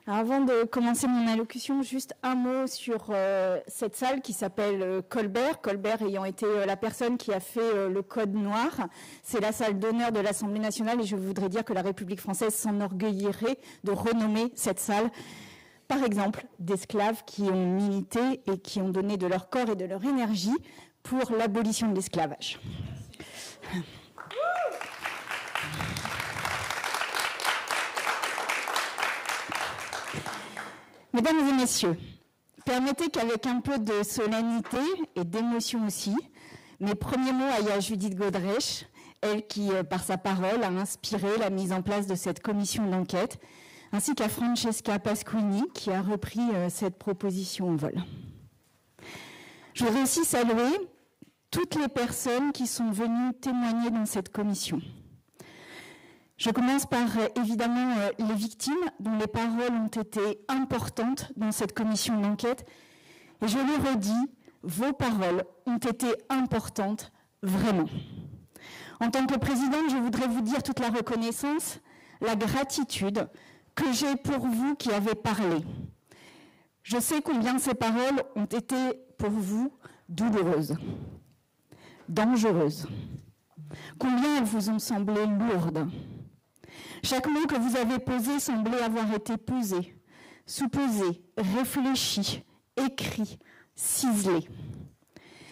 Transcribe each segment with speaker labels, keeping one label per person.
Speaker 1: Alors avant de commencer mon allocution, juste un mot sur cette salle qui s'appelle Colbert. Colbert ayant été la personne qui a fait le Code noir. C'est la salle d'honneur de l'Assemblée nationale et je voudrais dire que la République française s'enorgueillerait de renommer cette salle, par exemple, d'esclaves qui ont milité et qui ont donné de leur corps et de leur énergie pour l'abolition de l'esclavage. Mesdames et messieurs, permettez qu'avec un peu de solennité et d'émotion aussi, mes premiers mots aillent à Judith Godrèche, elle qui, par sa parole, a inspiré la mise en place de cette commission d'enquête, ainsi qu'à Francesca Pasquini, qui a repris cette proposition en vol. Je voudrais aussi saluer toutes les personnes qui sont venues témoigner dans cette commission. Je commence par évidemment les victimes dont les paroles ont été importantes dans cette commission d'enquête. Et je le redis, vos paroles ont été importantes vraiment. En tant que présidente, je voudrais vous dire toute la reconnaissance, la gratitude que j'ai pour vous qui avez parlé. Je sais combien ces paroles ont été pour vous douloureuses, dangereuses, combien elles vous ont semblé lourdes. Chaque mot que vous avez posé semblait avoir été pesé, sous-pesé, réfléchi, écrit, ciselé.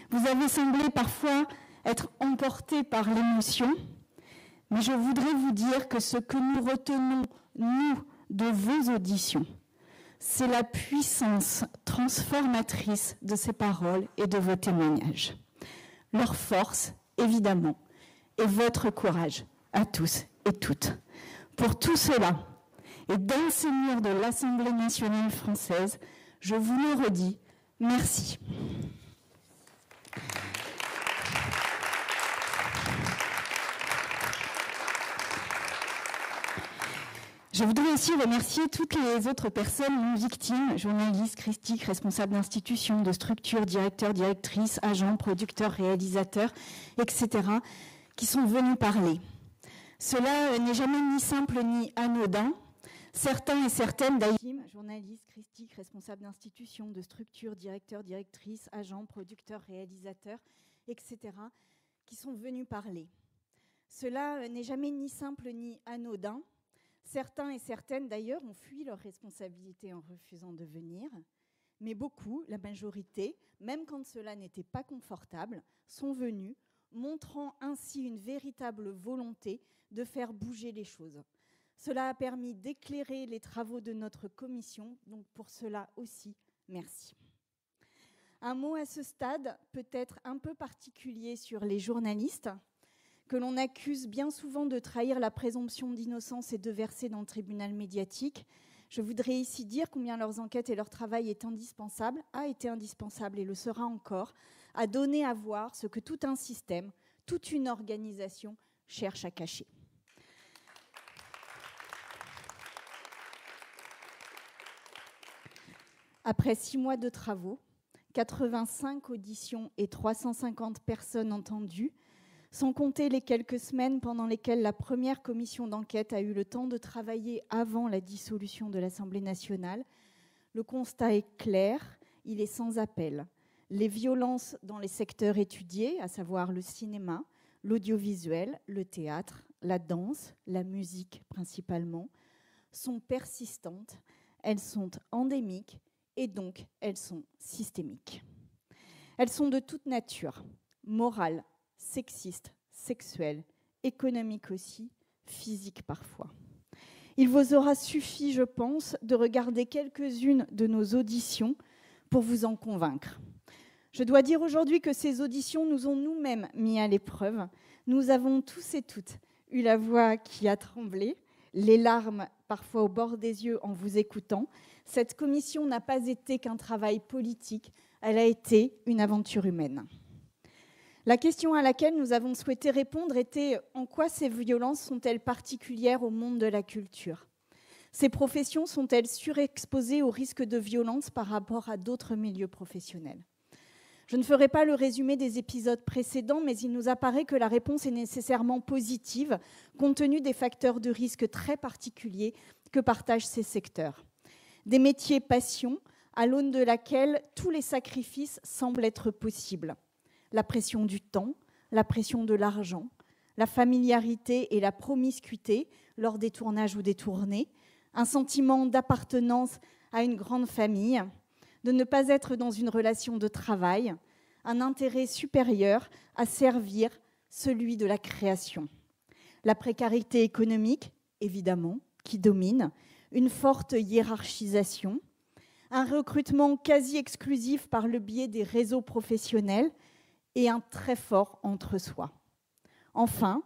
Speaker 1: Vous avez semblé parfois être emporté par l'émotion, mais je voudrais vous dire que ce que nous retenons, nous, de vos auditions, c'est la puissance transformatrice de ces paroles et de vos témoignages. Leur force, évidemment, et votre courage à tous et toutes. Pour tout cela, et dans ces murs de l'Assemblée nationale française, je vous le redis, merci. Je voudrais aussi remercier toutes les autres personnes non victimes, journalistes, critiques, responsables d'institutions, de structures, directeurs, directrices, agents, producteurs, réalisateurs, etc., qui sont venus parler. Cela n'est jamais ni simple ni anodin. Certains et certaines d'ailleurs, journalistes, critiques, responsables d'institutions, de structures, directeurs, directrices, agents, producteurs, réalisateurs, etc., qui sont venus parler. Cela n'est jamais ni simple ni anodin. Certains et certaines d'ailleurs ont fui leurs responsabilités en refusant de venir, mais beaucoup, la majorité, même quand cela n'était pas confortable, sont venus, montrant ainsi une véritable volonté de faire bouger les choses. Cela a permis d'éclairer les travaux de notre commission, donc pour cela aussi, merci. Un mot à ce stade, peut-être un peu particulier sur les journalistes, que l'on accuse bien souvent de trahir la présomption d'innocence et de verser dans le tribunal médiatique. Je voudrais ici dire combien leurs enquêtes et leur travail est indispensable, a été indispensable et le sera encore, à donner à voir ce que tout un système, toute une organisation cherche à cacher. Après 6 mois de travaux, 85 auditions et 350 personnes entendues, sans compter les quelques semaines pendant lesquelles la première commission d'enquête a eu le temps de travailler avant la dissolution de l'Assemblée nationale, le constat est clair, il est sans appel. Les violences dans les secteurs étudiés, à savoir le cinéma, l'audiovisuel, le théâtre, la danse, la musique principalement, sont persistantes, elles sont endémiques et donc elles sont systémiques. Elles sont de toute nature, morales, sexistes, sexuelles, économiques aussi, physiques parfois. Il vous aura suffi, je pense, de regarder quelques-unes de nos auditions pour vous en convaincre. Je dois dire aujourd'hui que ces auditions nous ont nous-mêmes mis à l'épreuve. Nous avons tous et toutes eu la voix qui a tremblé, les larmes parfois au bord des yeux en vous écoutant. Cette commission n'a pas été qu'un travail politique, elle a été une aventure humaine. La question à laquelle nous avons souhaité répondre était « En quoi ces violences sont-elles particulières au monde de la culture ? Ces professions sont-elles surexposées au risque de violence par rapport à d'autres milieux professionnels ?» Je ne ferai pas le résumé des épisodes précédents, mais il nous apparaît que la réponse est nécessairement positive, compte tenu des facteurs de risque très particuliers que partagent ces secteurs. Des métiers passion, à l'aune de laquelle tous les sacrifices semblent être possibles. La pression du temps, la pression de l'argent, la familiarité et la promiscuité lors des tournages ou des tournées, un sentiment d'appartenance à une grande famille, de ne pas être dans une relation de travail, un intérêt supérieur à servir, celui de la création. La précarité économique, évidemment, qui domine, une forte hiérarchisation, un recrutement quasi exclusif par le biais des réseaux professionnels et un très fort entre-soi. Enfin,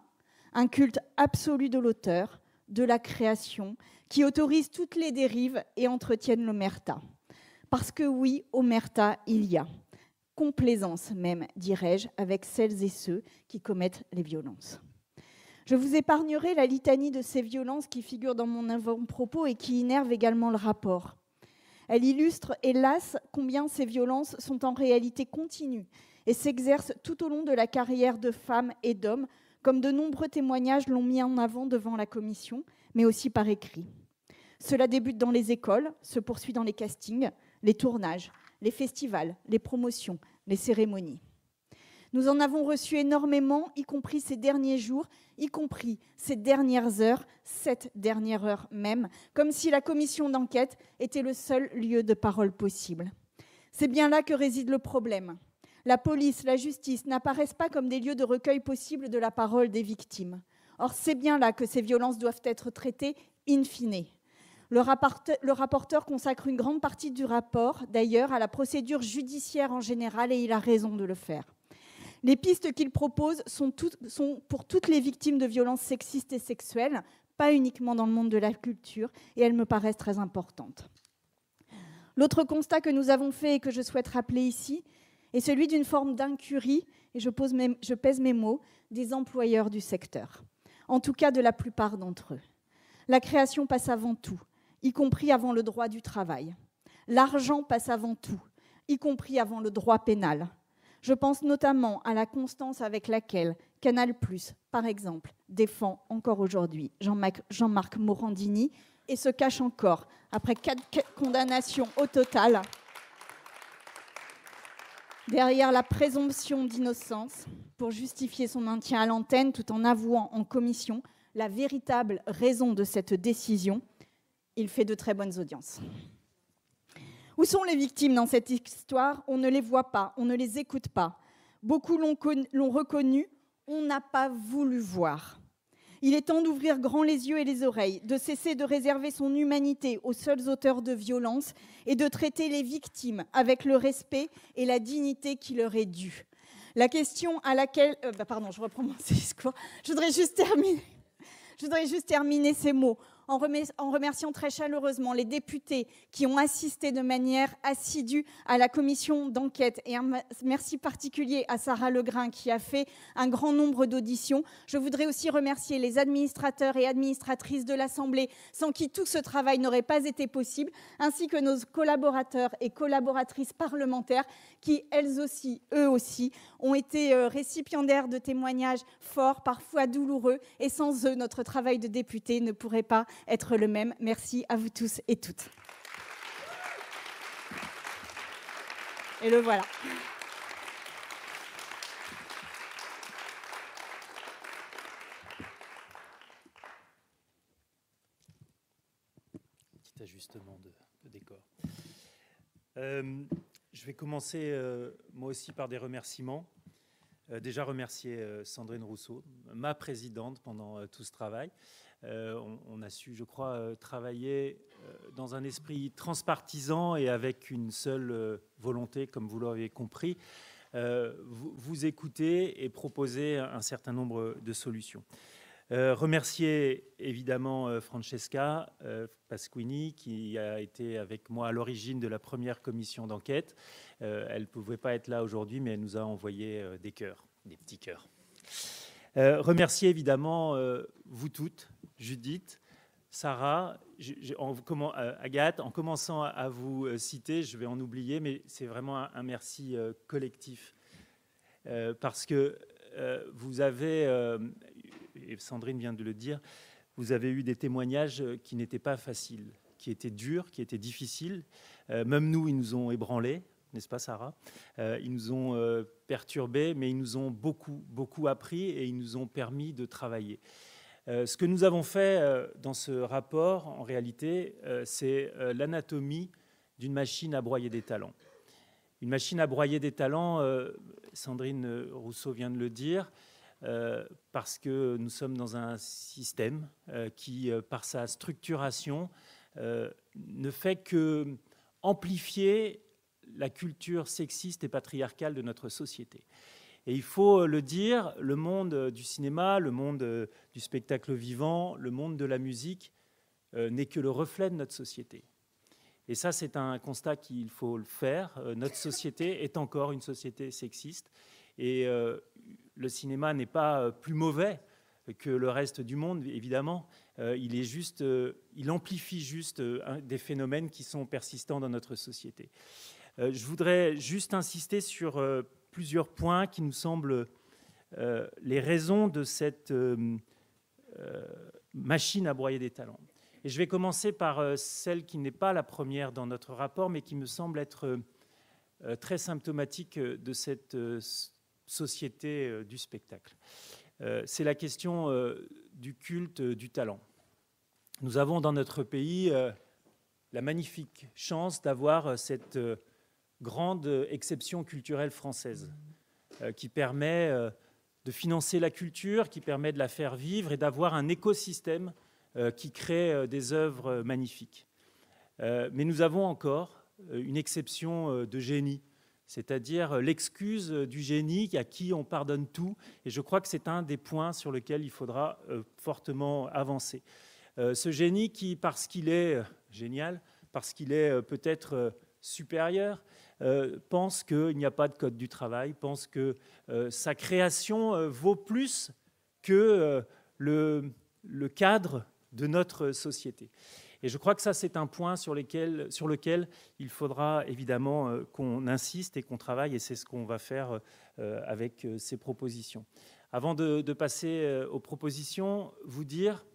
Speaker 1: un culte absolu de l'auteur, de la création, qui autorise toutes les dérives et entretiennent l'omerta. Parce que oui, omerta, il y a. Complaisance même, dirais-je, avec celles et ceux qui commettent les violences. Je vous épargnerai la litanie de ces violences qui figurent dans mon avant-propos et qui innervent également le rapport. Elle illustre, hélas, combien ces violences sont en réalité continues et s'exercent tout au long de la carrière de femmes et d'hommes, comme de nombreux témoignages l'ont mis en avant devant la commission, mais aussi par écrit. Cela débute dans les écoles, se poursuit dans les castings, les tournages, les festivals, les promotions, les cérémonies. Nous en avons reçu énormément, y compris ces derniers jours, y compris ces dernières heures, cette dernière heure même, comme si la commission d'enquête était le seul lieu de parole possible. C'est bien là que réside le problème. La police, la justice n'apparaissent pas comme des lieux de recueil possible de la parole des victimes. Or, c'est bien là que ces violences doivent être traitées in fine. Le rapporteur consacre une grande partie du rapport, d'ailleurs, à la procédure judiciaire en général, et il a raison de le faire. Les pistes qu'il propose sont pour toutes les victimes de violences sexistes et sexuelles, pas uniquement dans le monde de la culture, et elles me paraissent très importantes. L'autre constat que nous avons fait et que je souhaite rappeler ici est celui d'une forme d'incurie, et je pèse mes mots, des employeurs du secteur, en tout cas de la plupart d'entre eux. La création passe avant tout, y compris avant le droit du travail. L'argent passe avant tout, y compris avant le droit pénal. Je pense notamment à la constance avec laquelle Canal+, par exemple, défend encore aujourd'hui Jean-Marc Morandini et se cache encore, après 4 condamnations au total, derrière la présomption d'innocence pour justifier son maintien à l'antenne tout en avouant en commission la véritable raison de cette décision. Il fait de très bonnes audiences. Où sont les victimes dans cette histoire? On ne les voit pas, on ne les écoute pas. Beaucoup l'ont reconnu, on n'a pas voulu voir. Il est temps d'ouvrir grand les yeux et les oreilles, de cesser de réserver son humanité aux seuls auteurs de violences et de traiter les victimes avec le respect et la dignité qui leur est due. La question à laquelle... je reprends mon discours. Je voudrais juste terminer ces mots en remerciant très chaleureusement les députés qui ont assisté de manière assidue à la commission d'enquête. Et un merci particulier à Sarah Legrain qui a fait un grand nombre d'auditions. Je voudrais aussi remercier les administrateurs et administratrices de l'Assemblée, sans qui tout ce travail n'aurait pas été possible, ainsi que nos collaborateurs et collaboratrices parlementaires qui, eux aussi, ont été récipiendaires de témoignages forts, parfois douloureux. Et sans eux, notre travail de député ne pourrait pas être le même. Merci à vous tous et toutes. Et le voilà.
Speaker 2: Petit ajustement de décor. Je vais commencer moi aussi par des remerciements. Déjà remercier Sandrine Rousseau, ma présidente pendant tout ce travail. On a su, je crois, travailler dans un esprit transpartisan et avec une seule volonté, comme vous l'avez compris, vous écouter et proposer un certain nombre de solutions. Remercier évidemment Francesca Pasquini qui a été avec moi à l'origine de la première commission d'enquête. Elle ne pouvait pas être là aujourd'hui, mais elle nous a envoyé des cœurs, des petits cœurs. Remercier évidemment vous toutes, Judith, Sarah, Agathe, en commençant à vous citer, je vais en oublier, mais c'est vraiment un merci collectif. Parce que vous avez, et Sandrine vient de le dire, vous avez eu des témoignages qui n'étaient pas faciles. qui était dur, qui était difficile. Même nous, ils nous ont ébranlés, n'est-ce pas Sarah? Ils nous ont perturbés, mais ils nous ont beaucoup, beaucoup appris et ils nous ont permis de travailler. Ce que nous avons fait dans ce rapport, en réalité, c'est l'anatomie d'une machine à broyer des talents. Une machine à broyer des talents, Sandrine Rousseau vient de le dire, parce que nous sommes dans un système qui, par sa structuration, ne fait que amplifier la culture sexiste et patriarcale de notre société. Et il faut le dire, le monde du cinéma, le monde du spectacle vivant, le monde de la musique n'est que le reflet de notre société. Et ça, c'est un constat qu'il faut le faire. Notre société est encore une société sexiste. Et le cinéma n'est pas plus mauvais que le reste du monde, évidemment. Il amplifie juste des phénomènes qui sont persistants dans notre société. Je voudrais juste insister sur plusieurs points qui nous semblent les raisons de cette machine à broyer des talents. Et je vais commencer par celle qui n'est pas la première dans notre rapport, mais qui me semble être très symptomatique de cette société du spectacle. C'est la question du culte du talent. Nous avons dans notre pays la magnifique chance d'avoir cette grande exception culturelle française qui permet de financer la culture, qui permet de la faire vivre et d'avoir un écosystème qui crée des œuvres magnifiques. Mais nous avons encore une exception de génie, c'est-à-dire l'excuse du génie à qui on pardonne tout. Et je crois que c'est un des points sur lesquels il faudra fortement avancer. Ce génie qui, parce qu'il est génial, parce qu'il est peut-être supérieur, pense qu'il n'y a pas de code du travail, pense que sa création vaut plus que le cadre de notre société. Et je crois que ça, c'est un point sur lequel il faudra évidemment qu'on insiste et qu'on travaille, et c'est ce qu'on va faire avec ces propositions. Avant de passer aux propositions, vous dire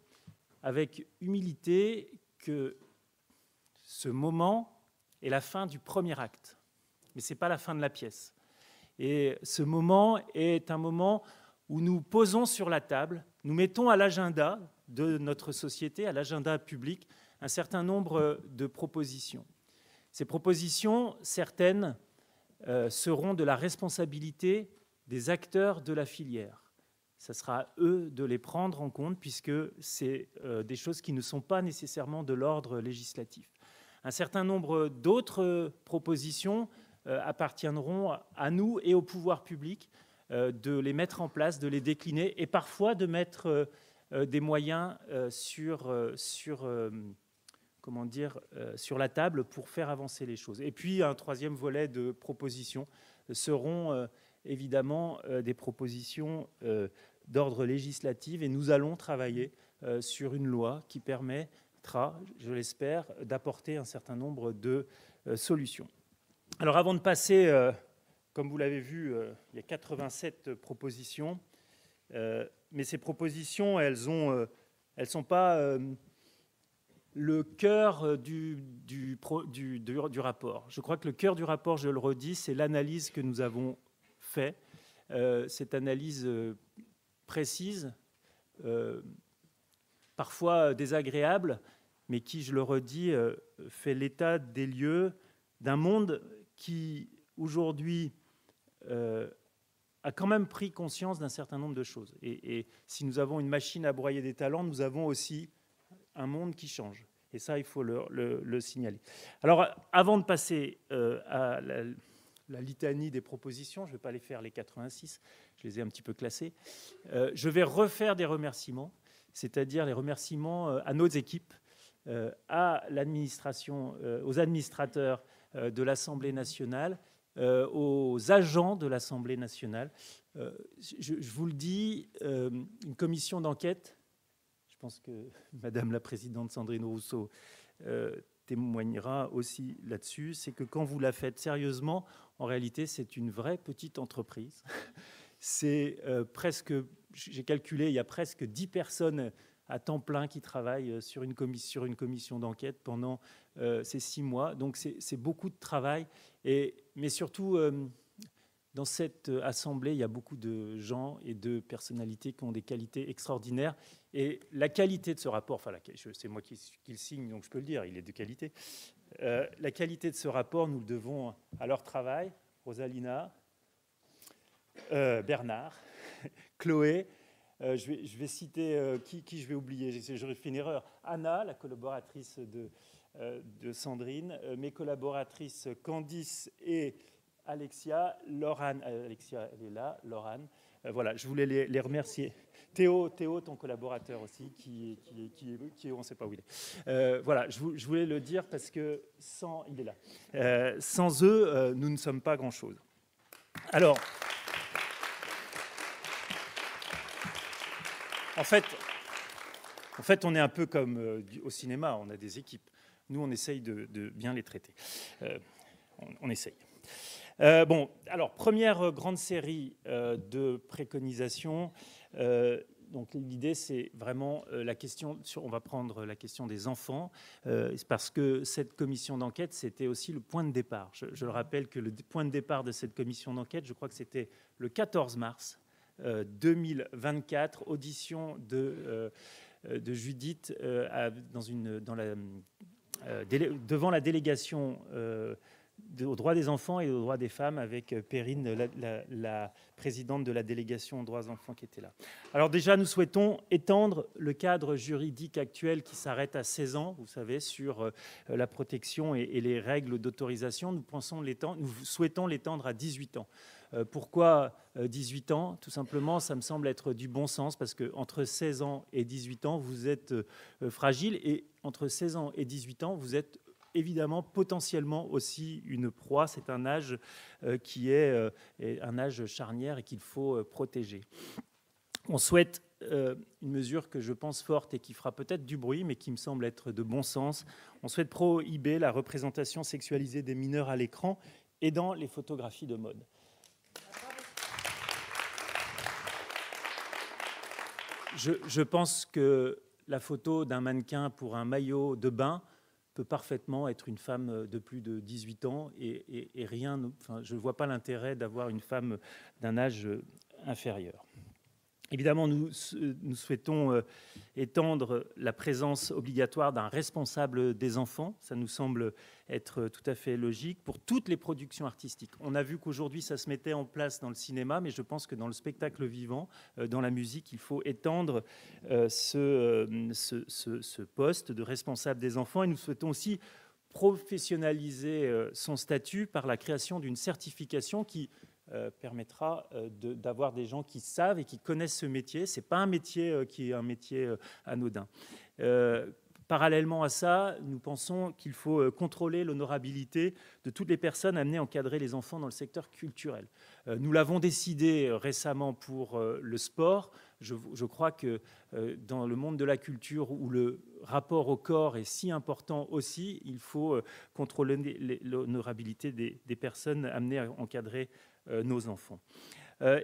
Speaker 2: avec humilité que ce moment est la fin du premier acte, mais ce n'est pas la fin de la pièce. Et ce moment est un moment où nous posons sur la table, nous mettons à l'agenda de notre société, à l'agenda public, un certain nombre de propositions. Ces propositions, certaines, seront de la responsabilité des acteurs de la filière. Ce sera à eux de les prendre en compte, puisque c'est des choses qui ne sont pas nécessairement de l'ordre législatif. Un certain nombre d'autres propositions appartiendront à nous et au pouvoir public de les mettre en place, de les décliner et parfois de mettre des moyens sur la table pour faire avancer les choses. Et puis un troisième volet de propositions seront évidemment des propositions d'ordre législatif, et nous allons travailler sur une loi qui permettra, je l'espère, d'apporter un certain nombre de solutions. Alors avant de passer, comme vous l'avez vu, il y a 87 propositions, mais ces propositions, elles sont pas le cœur du rapport. Je crois que le cœur du rapport, je le redis, c'est l'analyse que nous avons faite, cette analyse précise, parfois désagréable, mais qui, je le redis, fait l'état des lieux d'un monde qui, aujourd'hui, a quand même pris conscience d'un certain nombre de choses. Et si nous avons une machine à broyer des talents, nous avons aussi un monde qui change. Et ça, il faut le signaler. Alors, avant de passer à la litanie des propositions, je ne vais pas les faire les 86, je les ai un petit peu classées, je vais refaire des remerciements, c'est-à-dire les remerciements à nos équipes, à l'administration, aux administrateurs de l'Assemblée nationale, aux agents de l'Assemblée nationale. Je vous le dis, une commission d'enquête, je pense que Madame la Présidente Sandrine Rousseau témoignera aussi là-dessus, c'est que quand vous la faites sérieusement, en réalité, c'est une vraie petite entreprise. C'est presque, j'ai calculé, il y a presque 10 personnes à temps plein qui travaillent sur une commission d'enquête pendant ces 6 mois. Donc c'est beaucoup de travail. Mais surtout, dans cette assemblée, il y a beaucoup de gens et de personnalités qui ont des qualités extraordinaires. Et la qualité de ce rapport, enfin, c'est moi qui le signe, donc je peux le dire, il est de qualité. La qualité de ce rapport, nous le devons à leur travail, Rosalina, Bernard, Chloé. Je vais citer qui je vais oublier, j'aurais fait une erreur. Anna, la collaboratrice de Sandrine, mes collaboratrices Candice et Alexia, Laurane, Alexia elle est là, Laurane, voilà, je voulais les remercier. Théo, ton collaborateur aussi, qui on ne sait pas où il est. Voilà, je voulais le dire parce que il est là. Sans eux, nous ne sommes pas grand-chose. Alors, en fait, on est un peu comme au cinéma, on a des équipes. Nous, on essaye de bien les traiter. On essaye. Bon, alors, première grande série de préconisations. Donc, l'idée, c'est vraiment la question, on va prendre la question des enfants, parce que cette commission d'enquête, c'était aussi le point de départ. Je le rappelle que le point de départ de cette commission d'enquête, je crois que c'était le 14 mars 2024, audition de Judith devant la délégation aux droits des enfants et aux droits des femmes avec Perrine, la présidente de la délégation aux droits des enfants qui était là. Alors déjà, nous souhaitons étendre le cadre juridique actuel qui s'arrête à 16 ans, vous savez, sur la protection et les règles d'autorisation. Nous souhaitons l'étendre à 18 ans. Pourquoi 18 ans? Tout simplement, ça me semble être du bon sens, parce qu'entre 16 ans et 18 ans, vous êtes fragile, et entre 16 ans et 18 ans, vous êtes évidemment potentiellement aussi une proie. C'est un âge qui est un âge charnière et qu'il faut protéger. On souhaite une mesure que je pense forte et qui fera peut-être du bruit, mais qui me semble être de bon sens. On souhaite prohiber la représentation sexualisée des mineurs à l'écran et dans les photographies de mode. Je pense que la photo d'un mannequin pour un maillot de bain peut parfaitement être une femme de plus de 18 ans et rien. Enfin, je ne vois pas l'intérêt d'avoir une femme d'un âge inférieur. Évidemment, nous souhaitons étendre la présence obligatoire d'un responsable des enfants. Ça nous semble être tout à fait logique pour toutes les productions artistiques. On a vu qu'aujourd'hui, ça se mettait en place dans le cinéma, mais je pense que dans le spectacle vivant, dans la musique, il faut étendre ce poste de responsable des enfants. Et nous souhaitons aussi professionnaliser son statut par la création d'une certification qui permettra d'avoir des gens qui savent et qui connaissent ce métier. Ce n'est pas un métier qui est un métier anodin. Parallèlement à ça, nous pensons qu'il faut contrôler l'honorabilité de toutes les personnes amenées à encadrer les enfants dans le secteur culturel. Nous l'avons décidé récemment pour le sport. Je crois que dans le monde de la culture, où le rapport au corps est si important aussi, il faut contrôler l'honorabilité des personnes amenées à encadrer nos enfants.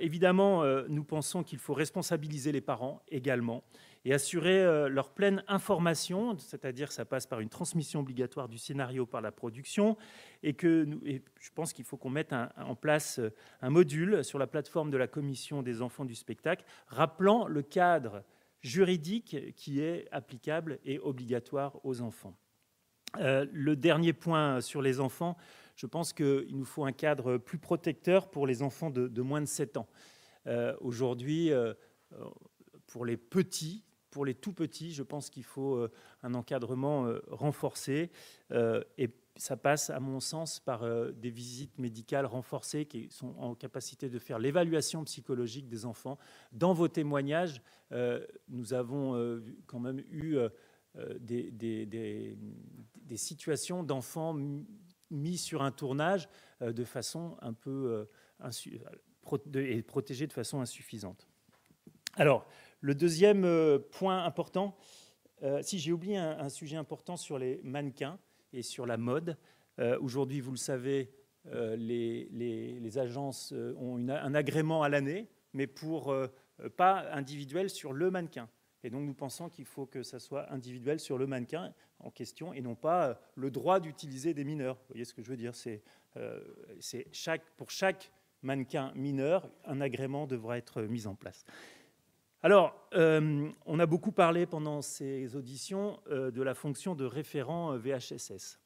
Speaker 2: Évidemment, nous pensons qu'il faut responsabiliser les parents également et assurer leur pleine information, c'est-à-dire ça passe par une transmission obligatoire du scénario par la production, et je pense qu'il faut qu'on mette en place un module sur la plateforme de la Commission des enfants du spectacle, rappelant le cadre juridique qui est applicable et obligatoire aux enfants. Le dernier point sur les enfants, je pense qu'il nous faut un cadre plus protecteur pour les enfants de moins de 7 ans. Aujourd'hui, pour les petits, pour les tout petits, je pense qu'il faut un encadrement renforcé. Et ça passe, à mon sens, par des visites médicales renforcées qui sont en capacité de faire l'évaluation psychologique des enfants. Dans vos témoignages, nous avons quand même eu des situations d'enfants mis sur un tournage de façon un peu et protégés de façon insuffisante. Alors, le deuxième point important, si j'ai oublié un sujet important sur les mannequins et sur la mode. Aujourd'hui, vous le savez, les agences ont un agrément à l'année, mais pas individuel sur le mannequin. Et donc, nous pensons qu'il faut que ça soit individuel sur le mannequin en question et non pas le droit d'utiliser des mineurs. Vous voyez ce que je veux dire ? Pour chaque mannequin mineur, un agrément devra être mis en place. Alors, on a beaucoup parlé pendant ces auditions de la fonction de référent VHSS.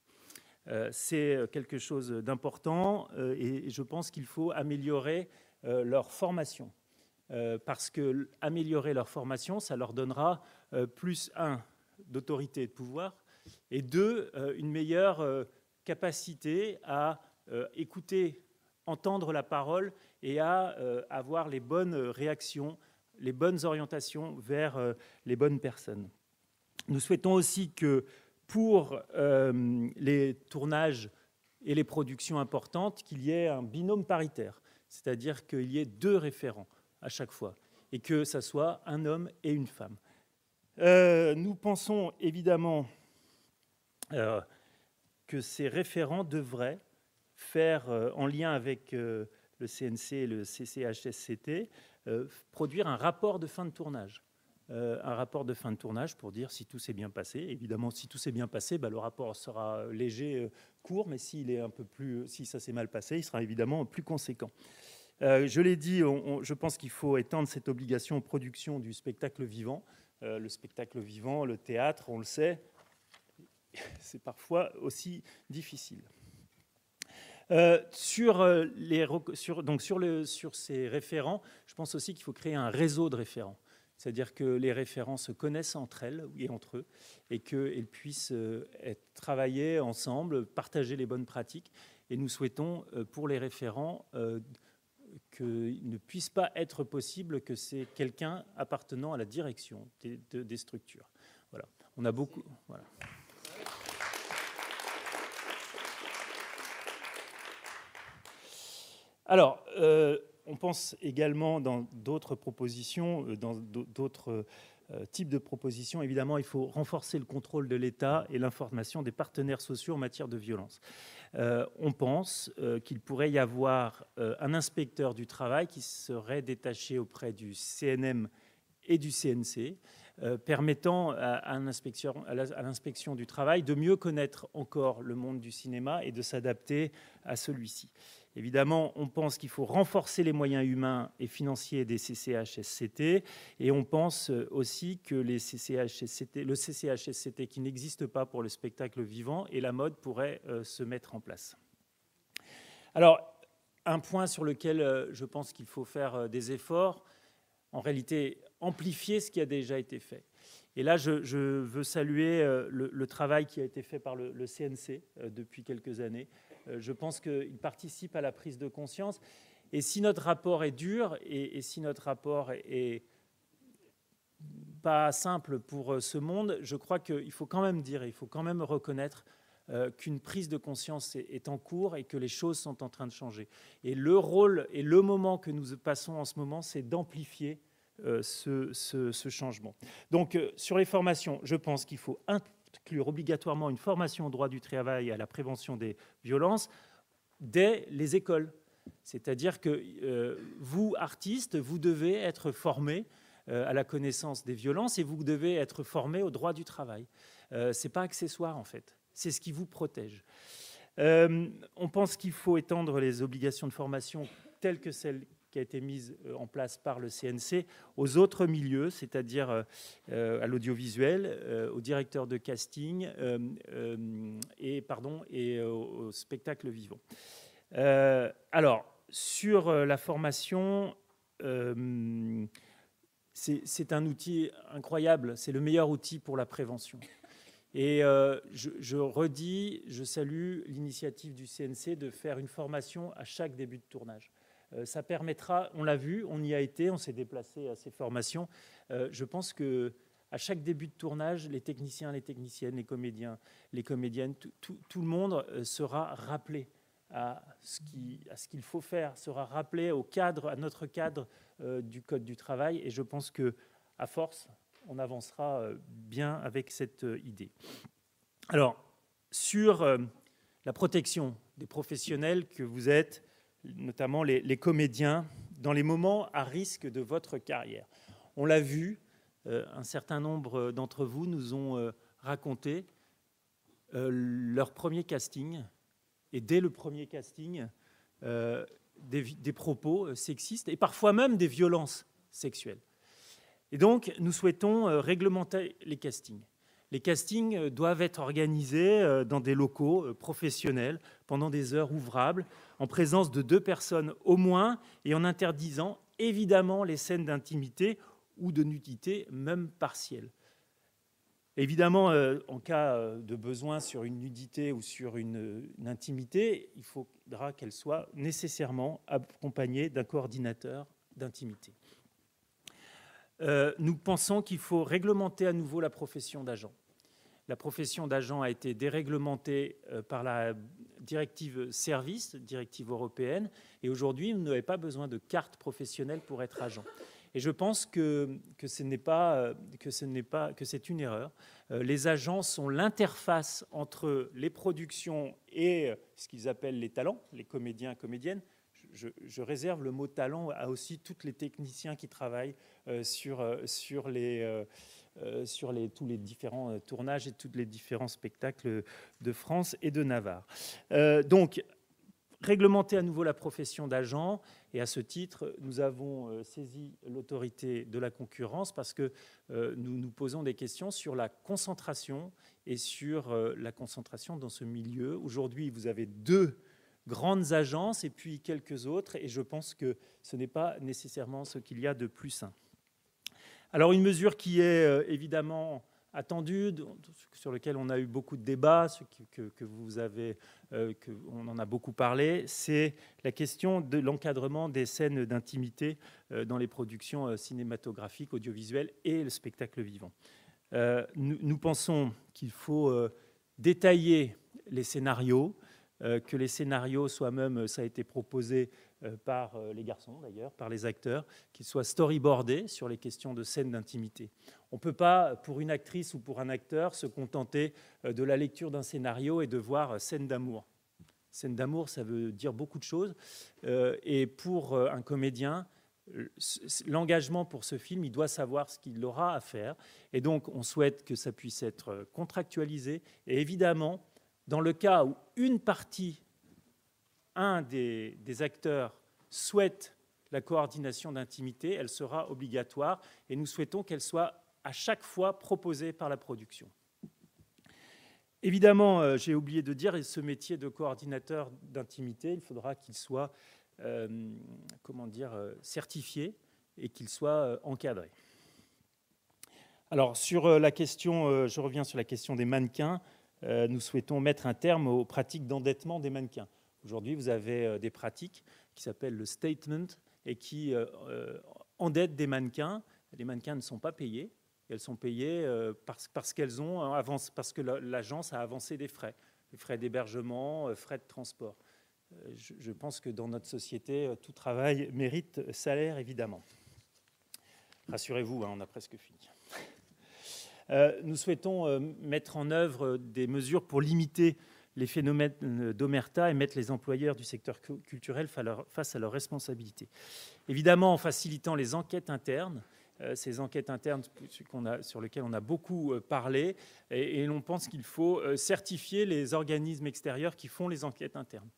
Speaker 2: C'est quelque chose d'important et je pense qu'il faut améliorer leur formation. Parce que améliorer leur formation, ça leur donnera plus, 1, d'autorité et de pouvoir, et 2, une meilleure capacité à écouter, entendre la parole et à avoir les bonnes réactions, les bonnes orientations vers les bonnes personnes. Nous souhaitons aussi que pour les tournages et les productions importantes, qu'il y ait un binôme paritaire, c'est-à-dire qu'il y ait 2 référents à chaque fois, et que ça soit un homme et une femme. Nous pensons évidemment que ces référents devraient faire, en lien avec le CNC et le CCHSCT, produire un rapport de fin de tournage. Un rapport de fin de tournage pour dire si tout s'est bien passé. Évidemment, si tout s'est bien passé, le rapport sera léger, court, mais si ça s'est mal passé, il sera évidemment plus conséquent. Je l'ai dit, je pense qu'il faut étendre cette obligation aux productions du spectacle vivant. Le spectacle vivant, le théâtre, on le sait, c'est parfois aussi difficile. Sur ces référents, je pense aussi qu'il faut créer un réseau de référents. C'est-à-dire que les référents se connaissent entre elles et entre eux et qu'ils puissent travailler ensemble, partager les bonnes pratiques. Et nous souhaitons, pour les référents, qu'il ne puisse pas être possible que c'est quelqu'un appartenant à la direction des structures. Voilà. On a beaucoup... Voilà. Alors, on pense également dans d'autres propositions, dans d'autres types de propositions, évidemment, il faut renforcer le contrôle de l'État et l'information des partenaires sociaux en matière de violence. On pense qu'il pourrait y avoir un inspecteur du travail qui serait détaché auprès du CNM et du CNC, permettant à l'inspection du travail de mieux connaître encore le monde du cinéma et de s'adapter à celui-ci. Évidemment, on pense qu'il faut renforcer les moyens humains et financiers des CCHSCT et on pense aussi que le CCHSCT qui n'existe pas pour le spectacle vivant et la mode pourrait se mettre en place. Alors, un point sur lequel je pense qu'il faut faire des efforts, en réalité, amplifier ce qui a déjà été fait. Et là, je veux saluer le travail qui a été fait par le CNC depuis quelques années. Je pense qu'il participe à la prise de conscience. Et si notre rapport est dur et si notre rapport est pas simple pour ce monde, je crois qu'il faut quand même dire, il faut quand même reconnaître qu'une prise de conscience est en cours et que les choses sont en train de changer. Et le rôle et le moment que nous passons en ce moment, c'est d'amplifier ce changement. Donc, sur les formations, je pense qu'il faut inclure obligatoirement une formation au droit du travail et à la prévention des violences dès les écoles. C'est-à-dire que vous, artistes, vous devez être formés à la connaissance des violences et vous devez être formés au droit du travail. Ce n'est pas accessoire, en fait. C'est ce qui vous protège. On pense qu'il faut étendre les obligations de formation telles que celles qui a été mise en place par le CNC aux autres milieux, c'est-à-dire à l'audiovisuel, aux directeurs de casting et au spectacle vivant. Alors, sur la formation, c'est un outil incroyable, c'est le meilleur outil pour la prévention. Et je redis, je salue l'initiative du CNC de faire une formation à chaque début de tournage. Ça permettra, on l'a vu, on y a été, on s'est déplacé à ces formations. Je pense qu'à chaque début de tournage, les techniciens, les techniciennes, les comédiens, les comédiennes, tout le monde sera rappelé à ce qu'il faut faire, sera rappelé au cadre, à notre cadre du Code du travail. Et je pense qu'à force, on avancera bien avec cette idée. Alors, sur la protection des professionnels que vous êtes, notamment les comédiens, dans les moments à risque de votre carrière. On l'a vu, un certain nombre d'entre vous nous ont raconté leur premier casting, et dès le premier casting, des propos sexistes et parfois même des violences sexuelles. Et donc, nous souhaitons réglementer les castings. Les castings doivent être organisés dans des locaux professionnels pendant des heures ouvrables, en présence de 2 personnes au moins, et en interdisant évidemment les scènes d'intimité ou de nudité, même partielle. Évidemment, en cas de besoin sur une nudité ou sur une intimité, il faudra qu'elle soit nécessairement accompagnée d'un coordinateur d'intimité. Nous pensons qu'il faut réglementer à nouveau la profession d'agent. La profession d'agent a été déréglementée par la directive service, directive européenne, et aujourd'hui, vous n'avez pas besoin de carte professionnelle pour être agent. Et je pense que c'est une erreur. Les agents sont l'interface entre les productions et ce qu'ils appellent les talents, les comédiens et comédiennes. Je réserve le mot talent à aussi tous les techniciens qui travaillent sur tous les différents tournages et tous les différents spectacles de France et de Navarre. Donc, réglementer à nouveau la profession d'agent, et à ce titre, nous avons saisi l'autorité de la concurrence parce que nous nous posons des questions sur la concentration et sur la concentration dans ce milieu. Aujourd'hui, vous avez 2 grandes agences et puis quelques autres, et je pense que ce n'est pas nécessairement ce qu'il y a de plus sain. Alors, une mesure qui est évidemment attendue, sur laquelle on a eu beaucoup de débats, on en a beaucoup parlé, c'est la question de l'encadrement des scènes d'intimité dans les productions cinématographiques, audiovisuelles et le spectacle vivant. Nous pensons qu'il faut détailler les scénarios, que les scénarios soient même, ça a été proposé par les garçons d'ailleurs, par les acteurs, qu'ils soient storyboardés sur les questions de scènes d'intimité. On ne peut pas, pour une actrice ou pour un acteur, se contenter de la lecture d'un scénario et de voir scène d'amour. Scène d'amour, ça veut dire beaucoup de choses. Et pour un comédien, l'engagement pour ce film, il doit savoir ce qu'il aura à faire. Et donc, on souhaite que ça puisse être contractualisé. Et évidemment, dans le cas où un des acteurs souhaite la coordination d'intimité, elle sera obligatoire et nous souhaitons qu'elle soit à chaque fois proposée par la production. Évidemment, j'ai oublié de dire, ce métier de coordinateur d'intimité, il faudra qu'il soit certifié et qu'il soit encadré. Alors, sur la question, je reviens sur la question des mannequins. Nous souhaitons mettre un terme aux pratiques d'endettement des mannequins. Aujourd'hui, vous avez des pratiques qui s'appellent le statement et qui endettent des mannequins. Les mannequins ne sont pas payés. Elles sont payées parce que l'agence a avancé des frais d'hébergement, frais de transport. Je pense que dans notre société, tout travail mérite salaire, évidemment. Rassurez-vous, on a presque fini. Nous souhaitons mettre en œuvre des mesures pour limiter les phénomènes d'omerta et mettre les employeurs du secteur culturel face à leurs responsabilités. Évidemment, en facilitant les enquêtes internes, ces enquêtes internes sur lesquelles on a beaucoup parlé, et on pense qu'il faut certifier les organismes extérieurs qui font les enquêtes internes.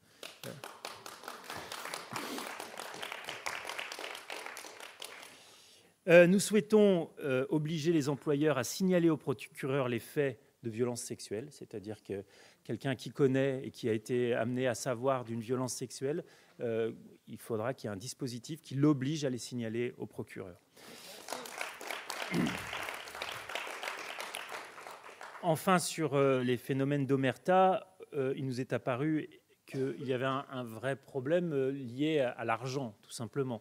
Speaker 2: Nous souhaitons obliger les employeurs à signaler au procureur les faits de violence sexuelle, c'est-à-dire que quelqu'un qui connaît et qui a été amené à savoir d'une violence sexuelle, il faudra qu'il y ait un dispositif qui l'oblige à les signaler au procureur. Enfin, sur les phénomènes d'omerta, il nous est apparu qu'il y avait un vrai problème lié à l'argent, tout simplement.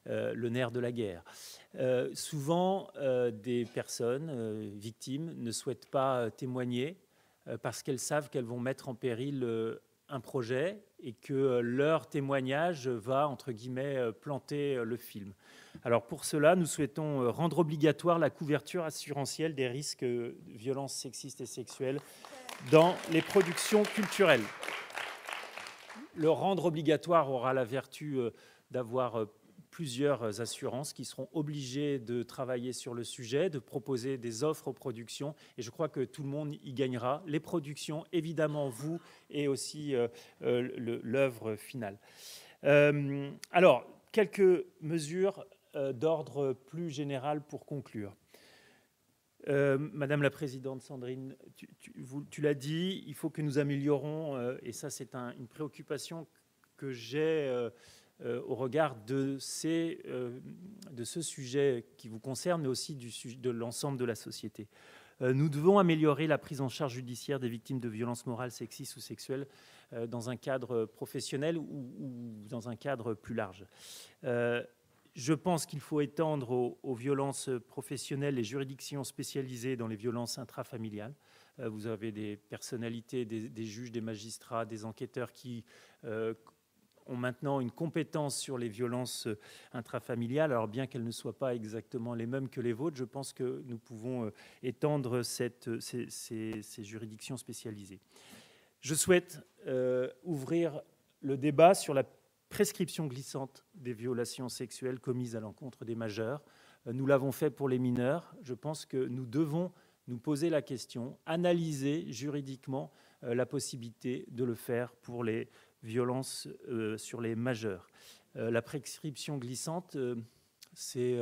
Speaker 2: Le nerf de la guerre. Souvent, des personnes victimes ne souhaitent pas témoigner parce qu'elles savent qu'elles vont mettre en péril un projet et que leur témoignage va, entre guillemets, planter le film. Alors pour cela, nous souhaitons rendre obligatoire la couverture assurantielle des risques de violences sexistes et sexuelles dans les productions culturelles. Le rendre obligatoire aura la vertu d'avoir plusieurs assurances qui seront obligées de travailler sur le sujet, de proposer des offres aux productions. Et je crois que tout le monde y gagnera. Les productions, évidemment, vous, et aussi l'œuvre finale. Alors, quelques mesures d'ordre plus général pour conclure. Madame la Présidente Sandrine, tu l'as dit, il faut que nous améliorons, et ça c'est une préoccupation que j'ai au regard de ce sujet qui vous concerne, mais aussi de l'ensemble de la société. Nous devons améliorer la prise en charge judiciaire des victimes de violences morales, sexistes ou sexuelles dans un cadre professionnel ou dans un cadre plus large. Je pense qu'il faut étendre aux violences professionnelles les juridictions spécialisées dans les violences intrafamiliales. Vous avez des personnalités, des juges, des magistrats, des enquêteurs qui ont maintenant une compétence sur les violences intrafamiliales. Alors bien qu'elles ne soient pas exactement les mêmes que les vôtres, je pense que nous pouvons étendre ces juridictions spécialisées. Je souhaite ouvrir le débat sur la prescription glissante des violations sexuelles commises à l'encontre des majeurs. Nous l'avons fait pour les mineurs. Je pense que nous devons nous poser la question, analyser juridiquement la possibilité de le faire pour les violences sur les majeurs. La prescription glissante, c'est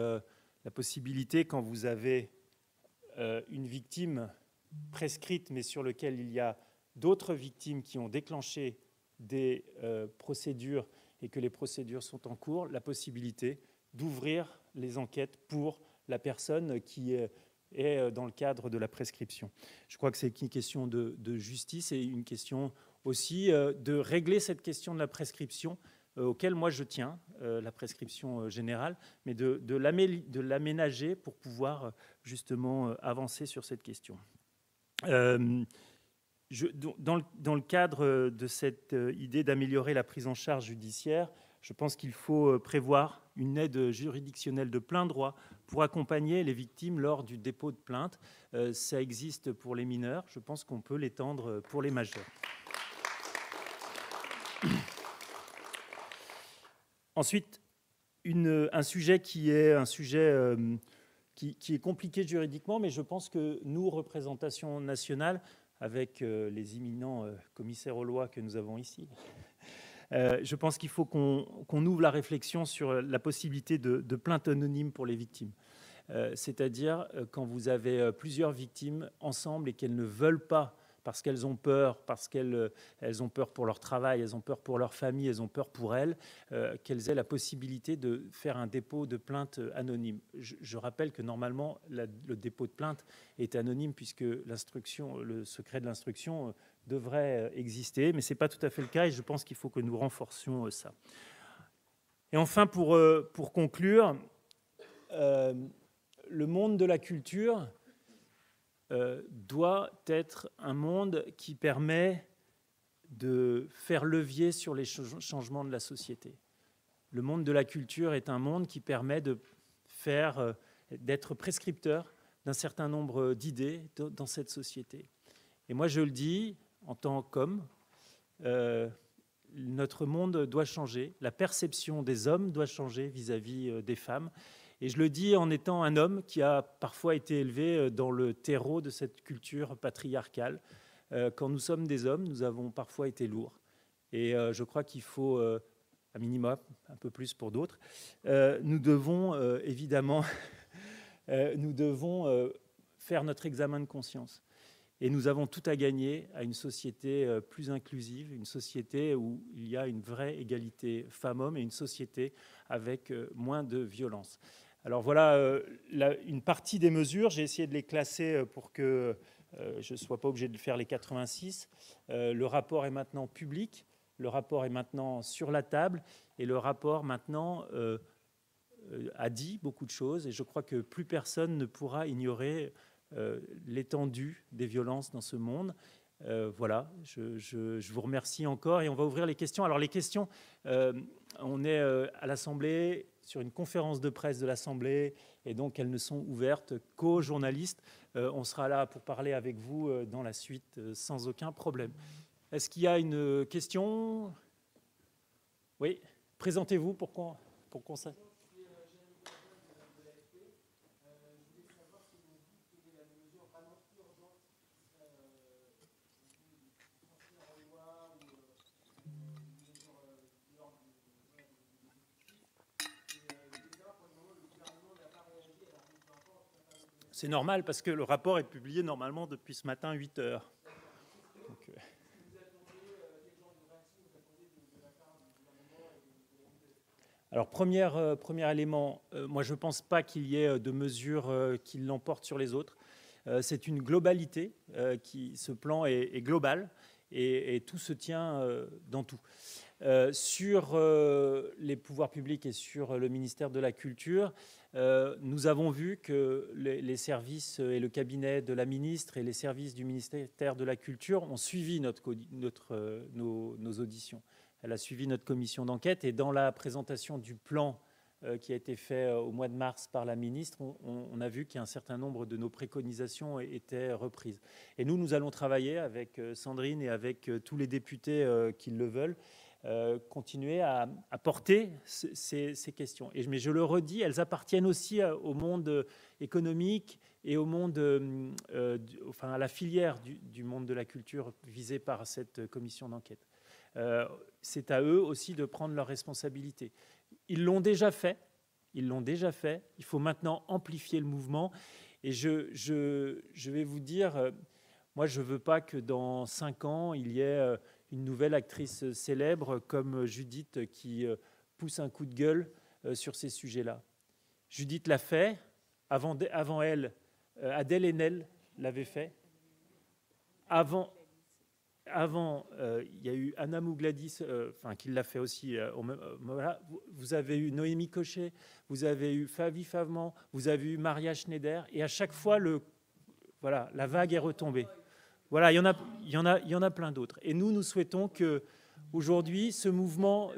Speaker 2: la possibilité quand vous avez une victime prescrite, mais sur laquelle il y a d'autres victimes qui ont déclenché des procédures et que les procédures sont en cours, la possibilité d'ouvrir les enquêtes pour la personne qui est dans le cadre de la prescription. Je crois que c'est une question de justice et une question aussi de régler cette question de la prescription auquel moi je tiens, la prescription générale, mais de l'aménager pour pouvoir justement avancer sur cette question. Dans le cadre de cette idée d'améliorer la prise en charge judiciaire, je pense qu'il faut prévoir une aide juridictionnelle de plein droit pour accompagner les victimes lors du dépôt de plainte. Ça existe pour les mineurs, je pense qu'on peut l'étendre pour les majeurs. Ensuite, un sujet qui est compliqué juridiquement, mais je pense que nous, représentation nationale, avec les éminents commissaires aux lois que nous avons ici, je pense qu'il faut qu'on ouvre la réflexion sur la possibilité de plainte anonyme pour les victimes. C'est-à-dire quand vous avez plusieurs victimes ensemble et qu'elles ne veulent pas, parce qu'elles ont peur pour leur travail, elles ont peur pour leur famille, elles ont peur pour elles, qu'elles aient la possibilité de faire un dépôt de plainte anonyme. Je rappelle que normalement, le dépôt de plainte est anonyme puisque le secret de l'instruction devrait exister, mais ce n'est pas tout à fait le cas et je pense qu'il faut que nous renforcions ça. Et enfin, pour conclure, le monde de la culture doit être un monde qui permet de faire levier sur les changements de la société. Le monde de la culture est un monde qui permet d'être prescripteur d'un certain nombre d'idées dans cette société. Et moi, je le dis en tant qu'homme, notre monde doit changer, la perception des hommes doit changer vis-à-vis des femmes. Et je le dis en étant un homme qui a parfois été élevé dans le terreau de cette culture patriarcale. Quand nous sommes des hommes, nous avons parfois été lourds. Et je crois qu'il faut, à minima, un peu plus pour d'autres, nous devons évidemment faire notre examen de conscience. Et nous avons tout à gagner à une société plus inclusive, une société où il y a une vraie égalité femmes-hommes et une société avec moins de violence. Alors voilà une partie des mesures. J'ai essayé de les classer pour que je ne sois pas obligé de faire les 86. Le rapport est maintenant public, le rapport est maintenant sur la table et le rapport maintenant a dit beaucoup de choses et je crois que plus personne ne pourra ignorer l'étendue des violences dans ce monde. Voilà, je vous remercie encore et on va ouvrir les questions. Alors les questions, on est à l'Assemblée, sur une conférence de presse de l'Assemblée et donc elles ne sont ouvertes qu'aux journalistes. On sera là pour parler avec vous dans la suite sans aucun problème. Est-ce qu'il y a une question ? Oui, présentez-vous pour qu'on sache. C'est normal parce que le rapport est publié normalement depuis ce matin 8 heures. Donc, alors, premier élément, moi je ne pense pas qu'il y ait de mesures qui l'emportent sur les autres. C'est une globalité, ce plan est global et tout se tient dans tout. Sur les pouvoirs publics et sur le ministère de la Culture, nous avons vu que les services et le cabinet de la ministre et les services du ministère de la Culture ont suivi nos auditions. Elle a suivi notre commission d'enquête et dans la présentation du plan qui a été fait au mois de mars par la ministre, on a vu qu'un certain nombre de nos préconisations étaient reprises. Et nous allons travailler avec Sandrine et avec tous les députés qui le veulent, continuer à porter ces questions. Mais je le redis, elles appartiennent aussi au monde économique et au monde, enfin à la filière du monde de la culture visée par cette commission d'enquête. C'est à eux aussi de prendre leurs responsabilités. Ils l'ont déjà fait. Il faut maintenant amplifier le mouvement. Et je vais vous dire, moi, je ne veux pas que dans 5 ans, il y ait une nouvelle actrice célèbre comme Judith qui pousse un coup de gueule sur ces sujets-là. Judith l'a fait. Avant elle, Adèle Haenel l'avait fait. Avant, il y a eu Anna Mougladis, qui l'a fait aussi. Voilà. Vous avez eu Noémie Cochet, vous avez eu Flavie Favement, vous avez eu Maria Schneider, et à chaque fois, la vague est retombée. Voilà, il y en a plein d'autres. Et nous souhaitons que aujourd'hui, ce mouvement,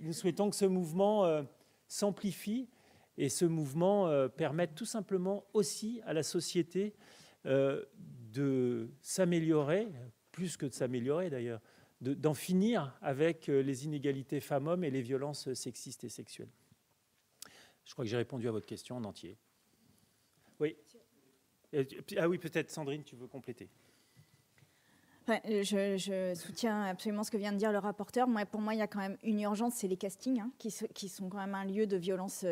Speaker 2: nous souhaitons que ce mouvement s'amplifie et ce mouvement permette tout simplement aussi à la société de s'améliorer, plus que de s'améliorer d'ailleurs, d'en finir avec les inégalités femmes-hommes et les violences sexistes et sexuelles. Je crois que j'ai répondu à votre question en entier. Oui. Ah oui, peut-être Sandrine, tu veux compléter.
Speaker 1: Je soutiens absolument ce que vient de dire le rapporteur. Pour moi, il y a quand même une urgence, c'est les castings, qui sont quand même un lieu de violence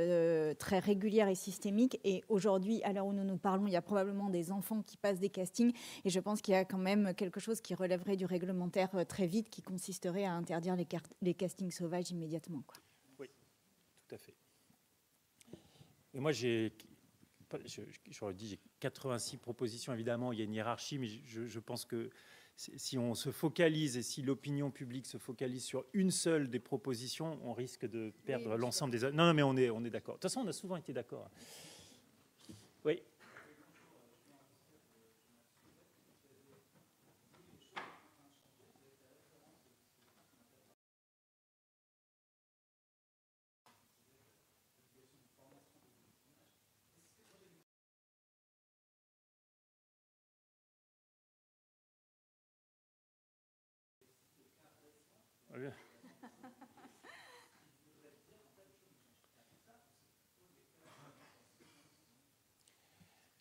Speaker 1: très régulière et systémique. Et aujourd'hui, à l'heure où nous parlons, il y a probablement des enfants qui passent des castings. Et je pense qu'il y a quand même quelque chose qui relèverait du réglementaire très vite, qui consisterait à interdire les castings sauvages immédiatement, quoi.
Speaker 2: Oui, tout à fait. Et moi, je le dis, j'ai 86 propositions. Évidemment, il y a une hiérarchie, mais je pense que si on se focalise et si l'opinion publique se focalise sur une seule des propositions, on risque de perdre l'ensemble des autres. Non, mais on est d'accord. De toute façon, on a souvent été d'accord. Oui.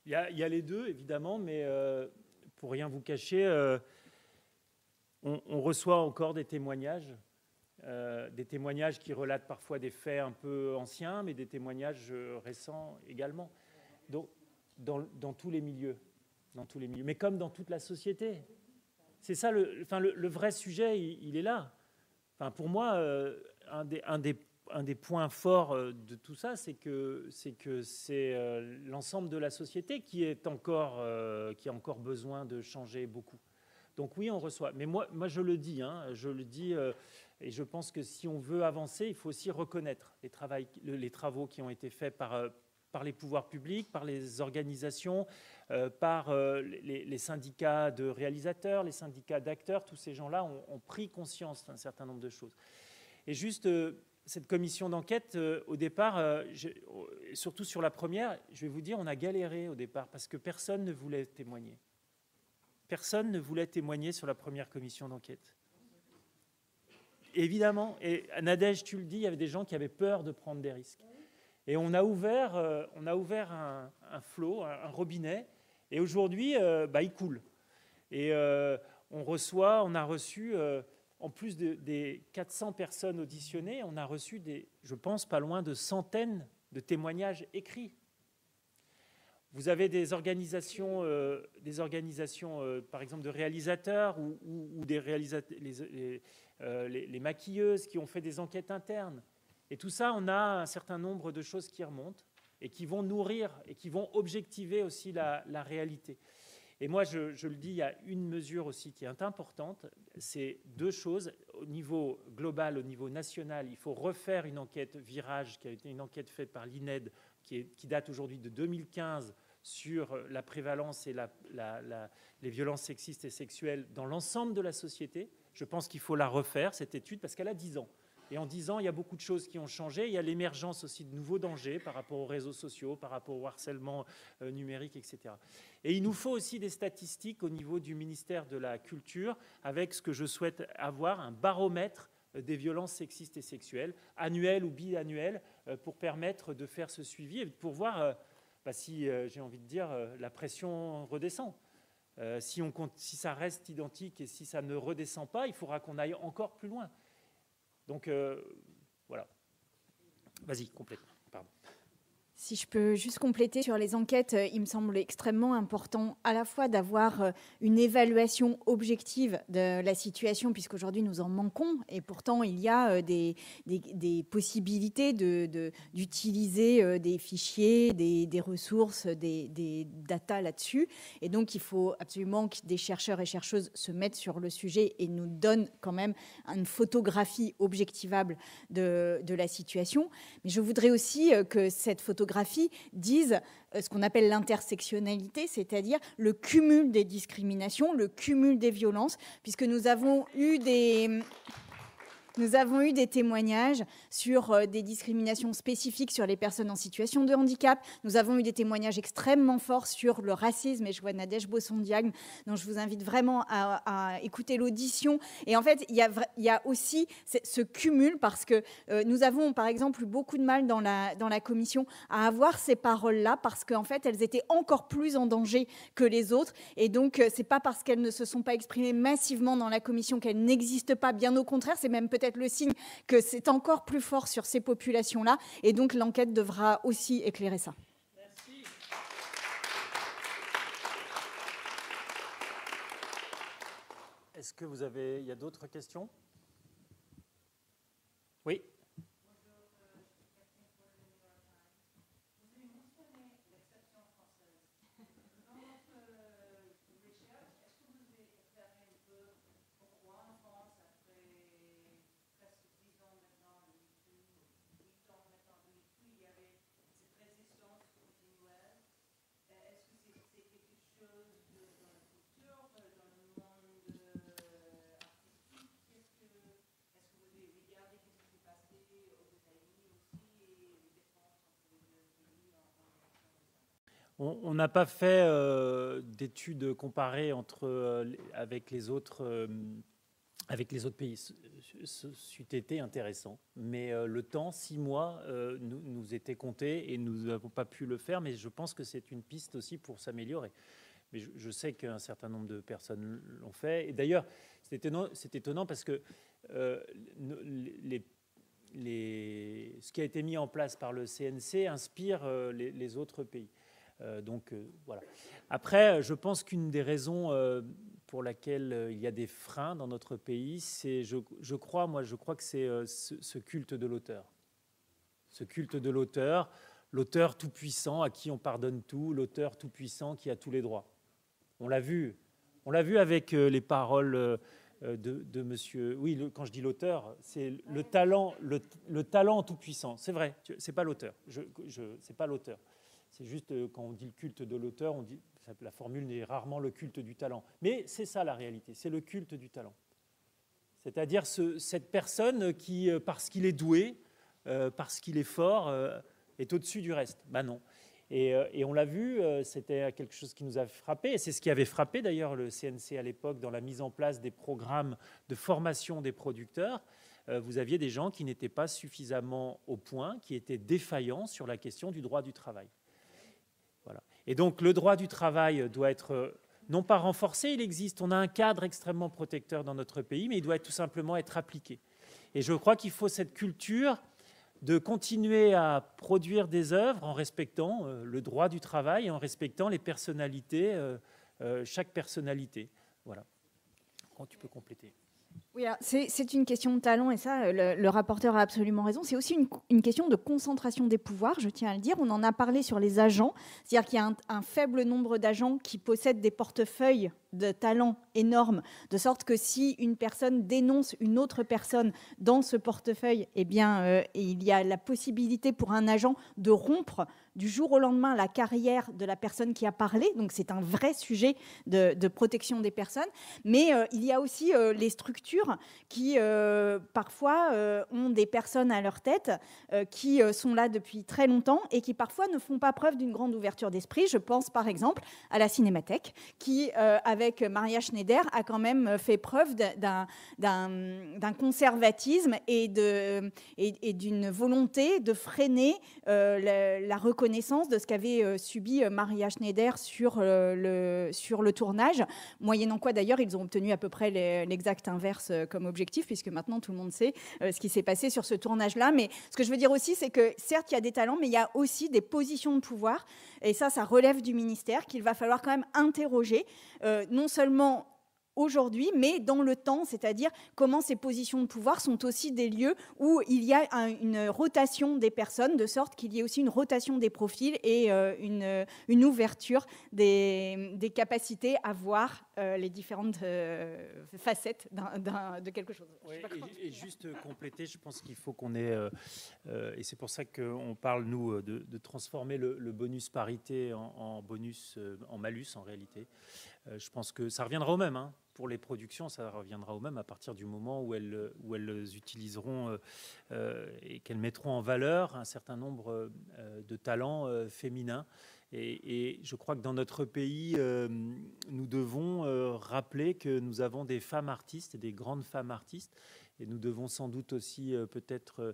Speaker 2: Il y a les deux, évidemment, mais pour rien vous cacher, on reçoit encore des témoignages qui relatent parfois des faits un peu anciens, mais des témoignages récents également. Donc, dans tous les milieux. Mais comme dans toute la société. C'est ça, le vrai sujet, il est là. Pour moi, un des points forts de tout ça, c'est que c'est l'ensemble de la société qui a encore besoin de changer beaucoup. Donc oui, on reçoit. Mais moi je le dis, et je pense que si on veut avancer, il faut aussi reconnaître les travaux qui ont été faits par les pouvoirs publics, par les organisations, par les syndicats de réalisateurs, les syndicats d'acteurs. Tous ces gens-là ont pris conscience d'un certain nombre de choses. Et juste, cette commission d'enquête, au départ, surtout sur la première, je vais vous dire, on a galéré au départ parce que personne ne voulait témoigner. Personne ne voulait témoigner sur la première commission d'enquête. Évidemment, et Nadège, tu le dis, il y avait des gens qui avaient peur de prendre des risques. Et on a ouvert un flot, un robinet, et aujourd'hui, il coule. Et on a reçu, en plus des 400 personnes auditionnées, on a reçu je pense, pas loin de centaines de témoignages écrits. Vous avez des organisations par exemple, de réalisateurs ou des les maquilleuses qui ont fait des enquêtes internes. Et tout ça, on a un certain nombre de choses qui remontent et qui vont nourrir et qui vont objectiver aussi la réalité. Et moi, je le dis, il y a une mesure aussi qui est importante, c'est deux choses. Au niveau global, au niveau national, il faut refaire une enquête Virage, qui a été une enquête faite par l'INED, qui date aujourd'hui de 2015, sur la prévalence et les violences sexistes et sexuelles dans l'ensemble de la société. Je pense qu'il faut la refaire, cette étude, parce qu'elle a 10 ans. Et en 10 ans, il y a beaucoup de choses qui ont changé. Il y a l'émergence aussi de nouveaux dangers par rapport aux réseaux sociaux, par rapport au harcèlement numérique, etc. Et il nous faut aussi des statistiques au niveau du ministère de la Culture, avec ce que je souhaite avoir, un baromètre des violences sexistes et sexuelles, annuel ou biannuel, pour permettre de faire ce suivi et pour voir si, j'ai envie de dire, la pression redescend. Si ça reste identique et si ça ne redescend pas, il faudra qu'on aille encore plus loin. Donc, voilà. Vas-y, complète. Pardon.
Speaker 1: Si je peux juste compléter sur les enquêtes, il me semble extrêmement important à la fois d'avoir une évaluation objective de la situation, puisqu'aujourd'hui nous en manquons, et pourtant il y a des possibilités d'utiliser des fichiers, des ressources, des datas là-dessus. Et donc il faut absolument que des chercheurs et chercheuses se mettent sur le sujet et nous donnent quand même une photographie objectivable de la situation. Mais je voudrais aussi que cette photographie disent ce qu'on appelle l'intersectionnalité, c'est-à-dire le cumul des discriminations, le cumul des violences, puisque nous avons eu des témoignages sur des discriminations spécifiques sur les personnes en situation de handicap. Nous avons eu des témoignages extrêmement forts sur le racisme, et je vois Nadège Bosson-Diagne, dont je vous invite vraiment à écouter l'audition. Et en fait, il y a aussi ce cumul, parce que nous avons, par exemple, eu beaucoup de mal dans la commission à avoir ces paroles-là, parce qu'en fait, elles étaient encore plus en danger que les autres. Et donc, c'est pas parce qu'elles ne se sont pas exprimées massivement dans la commission qu'elles n'existent pas. Bien au contraire, c'est même peut-être le signe que c'est encore plus fort sur ces populations-là. Et donc, l'enquête devra aussi éclairer ça.
Speaker 2: Merci. Est-ce que il y a d'autres questions? Oui. On n'a pas fait d'études comparées avec les autres pays. C'eût été intéressant. Mais le temps, 6 mois, nous était compté et nous n'avons pas pu le faire. Mais je pense que c'est une piste aussi pour s'améliorer. Mais je sais qu'un certain nombre de personnes l'ont fait. Et d'ailleurs, c'est étonnant parce que ce qui a été mis en place par le CNC inspire les autres pays. Voilà. Après, je pense qu'une des raisons pour laquelle il y a des freins dans notre pays, c'est, je crois que c'est ce culte de l'auteur. Ce culte de l'auteur tout-puissant à qui on pardonne tout, l'auteur tout-puissant qui a tous les droits. On l'a vu avec les paroles de monsieur. Oui, quand je dis l'auteur, c'est le talent tout-puissant. C'est vrai, c'est pas l'auteur. C'est pas l'auteur. C'est juste quand on dit le culte de l'auteur, la formule n'est rarement le culte du talent. Mais c'est ça la réalité, c'est le culte du talent. C'est-à-dire cette personne qui, parce qu'il est doué, parce qu'il est fort, est au-dessus du reste. Ben non. Et on l'a vu, c'était quelque chose qui nous a frappé. Et c'est ce qui avait frappé d'ailleurs le CNC à l'époque dans la mise en place des programmes de formation des producteurs. Vous aviez des gens qui n'étaient pas suffisamment au point, qui étaient défaillants sur la question du droit du travail. Voilà. Et donc le droit du travail doit être non pas renforcé, il existe, on a un cadre extrêmement protecteur dans notre pays, mais il doit tout simplement être appliqué. Et je crois qu'il faut cette culture de continuer à produire des œuvres en respectant le droit du travail, en respectant les personnalités, chaque personnalité. Voilà. Quand tu peux compléter.
Speaker 1: Oui, c'est une question de talent et ça, le rapporteur a absolument raison. C'est aussi une question de concentration des pouvoirs, je tiens à le dire. On en a parlé sur les agents, c'est-à-dire qu'il y a un faible nombre d'agents qui possèdent des portefeuilles de talents énormes, de sorte que si une personne dénonce une autre personne dans ce portefeuille, eh bien, il y a la possibilité pour un agent de rompre du jour au lendemain la carrière de la personne qui a parlé. Donc c'est un vrai sujet de protection des personnes. Mais il y a aussi les structures qui parfois ont des personnes à leur tête qui sont là depuis très longtemps et qui parfois ne font pas preuve d'une grande ouverture d'esprit. Je pense par exemple à la Cinémathèque qui, avec Maria Schneider, a quand même fait preuve d'un conservatisme et d'une volonté de freiner la reconnaissance de ce qu'avait subi Maria Schneider sur le tournage, moyennant quoi d'ailleurs ils ont obtenu à peu près l'exact inverse comme objectif, puisque maintenant tout le monde sait ce qui s'est passé sur ce tournage-là. Mais ce que je veux dire aussi, c'est que certes il y a des talents, mais il y a aussi des positions de pouvoir, et ça relève du ministère, qu'il va falloir quand même interroger, non seulement aujourd'hui, mais dans le temps, c'est-à-dire comment ces positions de pouvoir sont aussi des lieux où il y a une rotation des personnes, de sorte qu'il y ait aussi une rotation des profils et une ouverture des capacités à voir les différentes facettes de quelque chose.
Speaker 2: Oui, et juste compléter, je pense qu'il faut qu'on ait, et c'est pour ça qu'on parle, nous, de transformer le bonus parité en bonus, en malus en réalité. Je pense que ça reviendra au même, hein. Pour les productions, ça reviendra au même à partir du moment où elles utiliseront et qu'elles mettront en valeur un certain nombre de talents féminins. Et je crois que dans notre pays, nous devons rappeler que nous avons des femmes artistes et des grandes femmes artistes. Et nous devons sans doute aussi peut-être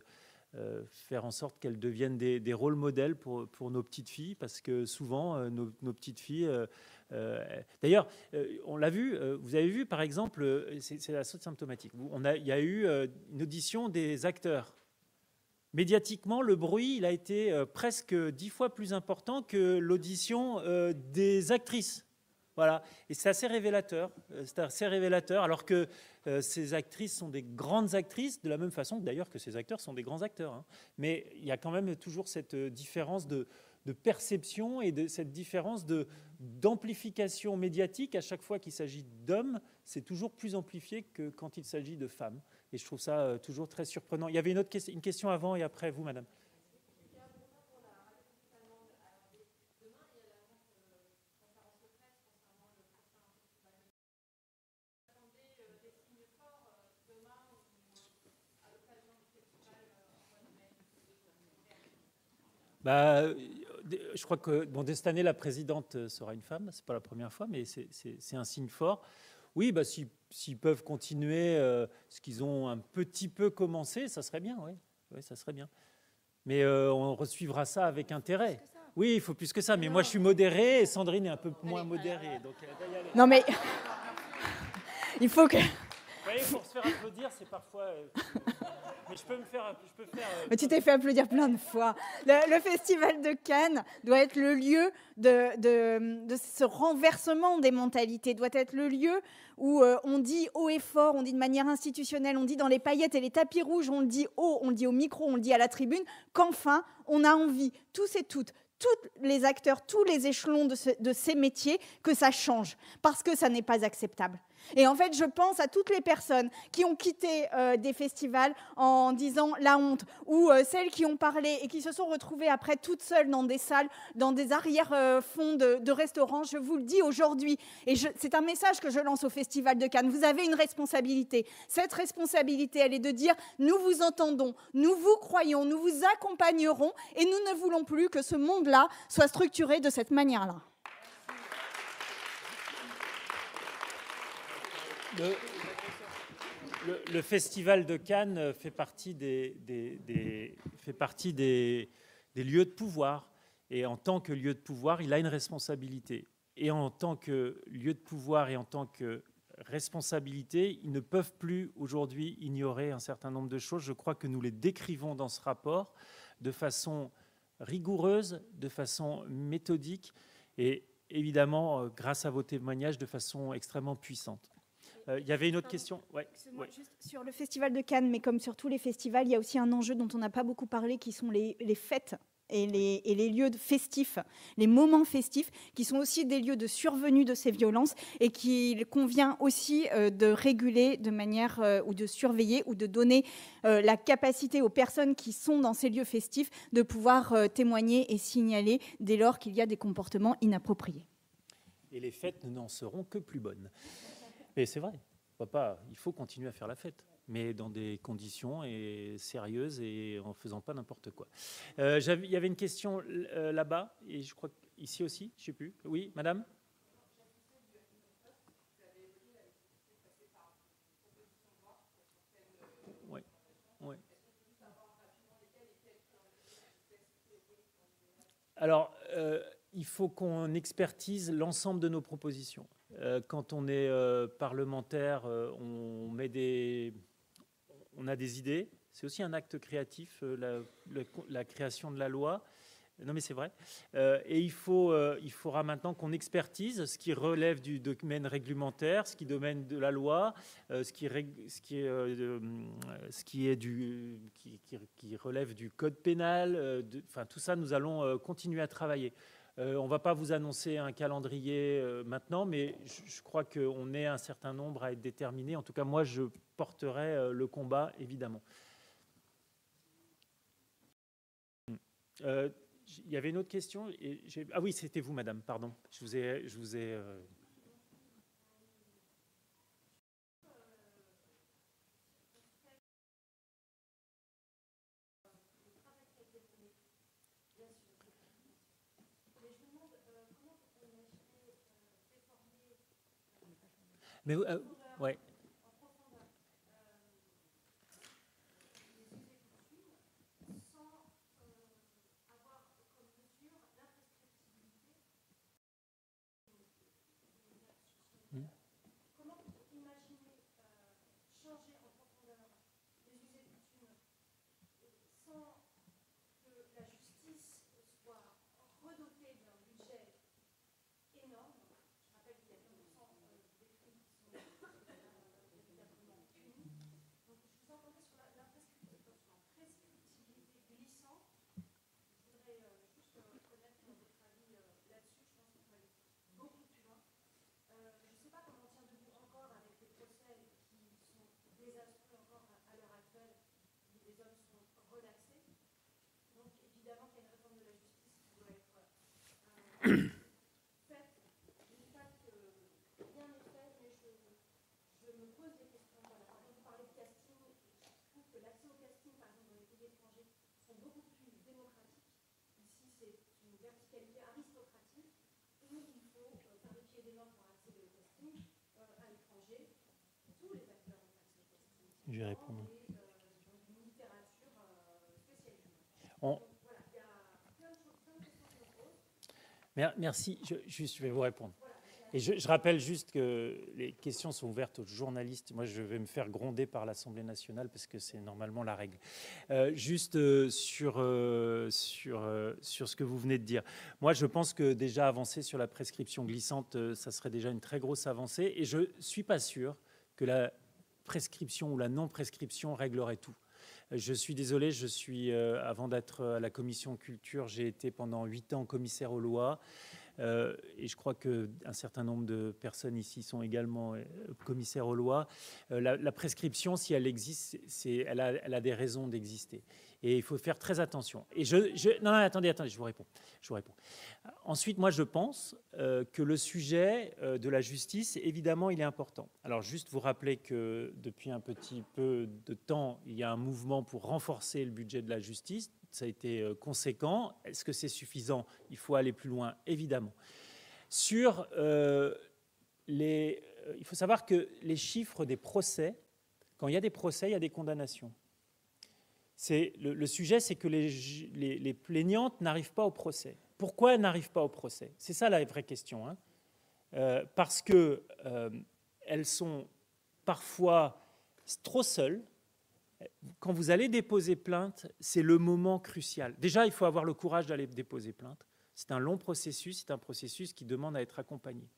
Speaker 2: faire en sorte qu'elles deviennent des rôles modèles pour nos petites filles, parce que souvent, nos petites filles... D'ailleurs, on l'a vu, vous avez vu par exemple, c'est la saute symptomatique. Il y a eu une audition des acteurs. Médiatiquement, le bruit il a été presque 10 fois plus important que l'audition des actrices. Voilà, et c'est assez révélateur. C'est assez révélateur, alors que ces actrices sont des grandes actrices, de la même façon que d'ailleurs que ces acteurs sont des grands acteurs. Hein. Mais il y a quand même toujours cette différence de perception et de cette différence d'amplification médiatique. À chaque fois qu'il s'agit d'hommes, c'est toujours plus amplifié que quand il s'agit de femmes. Et je trouve ça toujours très surprenant. Il y avait une question avant et après vous, madame. Je crois que dès cette année, la présidente sera une femme. Ce n'est pas la première fois, mais c'est un signe fort. Oui, s'ils peuvent continuer ce qu'ils ont un petit peu commencé, ça serait bien, oui, ça serait bien. Mais on suivra ça avec intérêt. Oui, il faut plus que ça. Mais moi, je suis modéré et Sandrine est un peu moins modérée. Donc,
Speaker 1: non, mais il faut que...
Speaker 2: Vous voyez, pour se faire applaudir, c'est parfois... Mais je peux faire...
Speaker 1: Mais tu t'es fait applaudir plein de fois. Le Festival de Cannes doit être le lieu de ce renversement des mentalités, doit être le lieu où on dit haut et fort, on dit de manière institutionnelle, on dit dans les paillettes et les tapis rouges, on le dit haut, on le dit au micro, on le dit à la tribune, qu'enfin, on a envie, tous et toutes, tous les acteurs, tous les échelons de ces métiers, que ça change, parce que ça n'est pas acceptable. Et en fait, je pense à toutes les personnes qui ont quitté des festivals en disant la honte, ou celles qui ont parlé et qui se sont retrouvées après toutes seules dans des salles, dans des arrière-fonds de restaurants. Je vous le dis aujourd'hui, et c'est un message que je lance au Festival de Cannes. Vous avez une responsabilité. Cette responsabilité, elle est de dire nous vous entendons, nous vous croyons, nous vous accompagnerons, et nous ne voulons plus que ce monde-là soit structuré de cette manière-là.
Speaker 2: Le Festival de Cannes fait partie des lieux de pouvoir. Et en tant que lieu de pouvoir, il a une responsabilité. Et en tant que lieu de pouvoir et en tant que responsabilité. Ils ne peuvent plus aujourd'hui ignorer un certain nombre de choses. Je crois que nous les décrivons dans ce rapport de façon rigoureuse, de façon méthodique et évidemment, grâce à vos témoignages, de façon extrêmement puissante. Il y avait une autre question. Ouais.
Speaker 1: Juste sur le Festival de Cannes, mais comme sur tous les festivals, il y a aussi un enjeu dont on n'a pas beaucoup parlé, qui sont les fêtes et les lieux festifs, les moments festifs, qui sont aussi des lieux de survenue de ces violences et qu'il convient aussi de réguler de manière ou de surveiller ou de donner la capacité aux personnes qui sont dans ces lieux festifs de pouvoir témoigner et signaler dès lors qu'il y a des comportements inappropriés.
Speaker 2: Et les fêtes n'en seront que plus bonnes. Et c'est vrai, il faut continuer à faire la fête, mais dans des conditions sérieuses et en ne faisant pas n'importe quoi. Il y avait une question là-bas, et je crois ici aussi, je ne sais plus. Oui, madame ? Oui. Oui. Alors, il faut qu'on expertise l'ensemble de nos propositions. Quand on est parlementaire, on a des idées. C'est aussi un acte créatif, la création de la loi. Non, mais c'est vrai. Et il faudra maintenant qu'on expertise ce qui relève du domaine réglementaire, ce qui domaine de la loi, ce qui relève du code pénal. Enfin, tout ça, nous allons continuer à travailler. On ne va pas vous annoncer un calendrier maintenant, mais je crois qu'on est un certain nombre à être déterminés. En tout cas, moi, je porterai le combat, évidemment. Il y avait une autre question. Ah oui, c'était vous, madame, pardon. Je vous ai Mais ouais. Je vais répondre. Merci, je vais vous répondre. Et je rappelle juste que les questions sont ouvertes aux journalistes. Moi, je vais me faire gronder par l'Assemblée nationale parce que c'est normalement la règle. Juste sur ce que vous venez de dire. Moi, je pense que déjà avancer sur la prescription glissante, ça serait déjà une très grosse avancée. Et je ne suis pas sûr que la prescription ou la non-prescription réglerait tout. Je suis désolé, avant d'être à la commission culture, j'ai été pendant 8 ans commissaire aux lois. Et je crois qu'un certain nombre de personnes ici sont également commissaires aux lois. La prescription, si elle existe, elle a des raisons d'exister. Et il faut faire très attention. Et non, attendez, je vous réponds. Ensuite, moi, je pense que le sujet de la justice, évidemment, il est important. Alors, juste vous rappeler que depuis un petit peu de temps, il y a un mouvement pour renforcer le budget de la justice. Ça a été conséquent. Est-ce que c'est suffisant? Il faut aller plus loin, évidemment. Il faut savoir que les chiffres des procès, quand il y a des procès, il y a des condamnations. Le sujet, c'est que les plaignantes n'arrivent pas au procès. Pourquoi elles n'arrivent pas au procès? C'est ça la vraie question. Parce qu'elles elles sont parfois trop seules. Quand vous allez déposer plainte, c'est le moment crucial. Déjà, il faut avoir le courage d'aller déposer plainte. C'est un long processus, c'est un processus qui demande à être accompagné.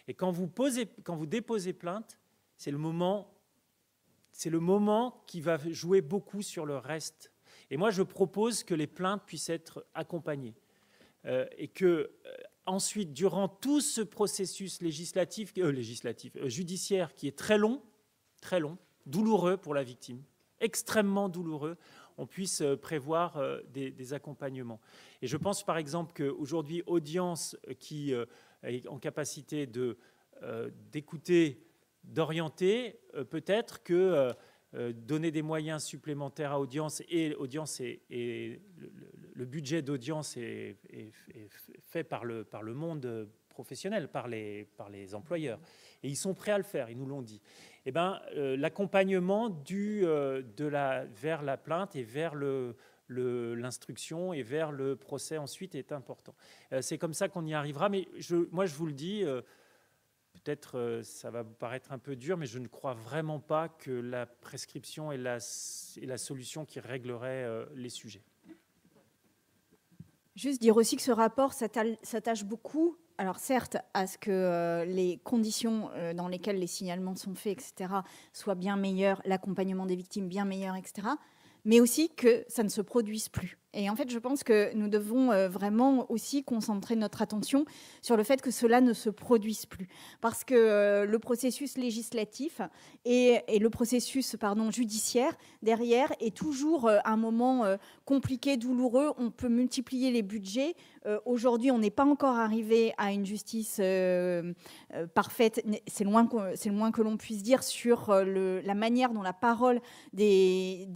Speaker 2: Et quand vous déposez plainte, c'est le moment qui va jouer beaucoup sur le reste. Et moi, je propose que les plaintes puissent être accompagnées. Et que ensuite, durant tout ce processus judiciaire qui est très long, douloureux pour la victime, extrêmement douloureux, on puisse prévoir des accompagnements. Et je pense par exemple qu'aujourd'hui, Audience qui est en capacité d'écouter, d'orienter, peut-être que donner des moyens supplémentaires à Audience, et le budget d'Audience est fait par le monde professionnel, par les employeurs. Et ils sont prêts à le faire, ils nous l'ont dit. Eh ben, l'accompagnement vers la plainte et vers l'instruction et vers le procès ensuite est important. C'est comme ça qu'on y arrivera. Mais moi, je vous le dis, peut-être ça va vous paraître un peu dur, mais je ne crois vraiment pas que la prescription est la solution qui réglerait les sujets.
Speaker 1: Juste dire aussi que ce rapport s'attache beaucoup, alors certes, à ce que les conditions dans lesquelles les signalements sont faits, etc., soient bien meilleures, l'accompagnement des victimes bien meilleur, etc., mais aussi que ça ne se produise plus. Et en fait, je pense que nous devons vraiment aussi concentrer notre attention sur le fait que cela ne se produise plus. Parce que le processus législatif et le processus judiciaire, derrière, est toujours un moment compliqué, douloureux. On peut multiplier les budgets. Aujourd'hui, on n'est pas encore arrivé à une justice parfaite. C'est le moins que l'on puisse dire sur la manière dont la parole des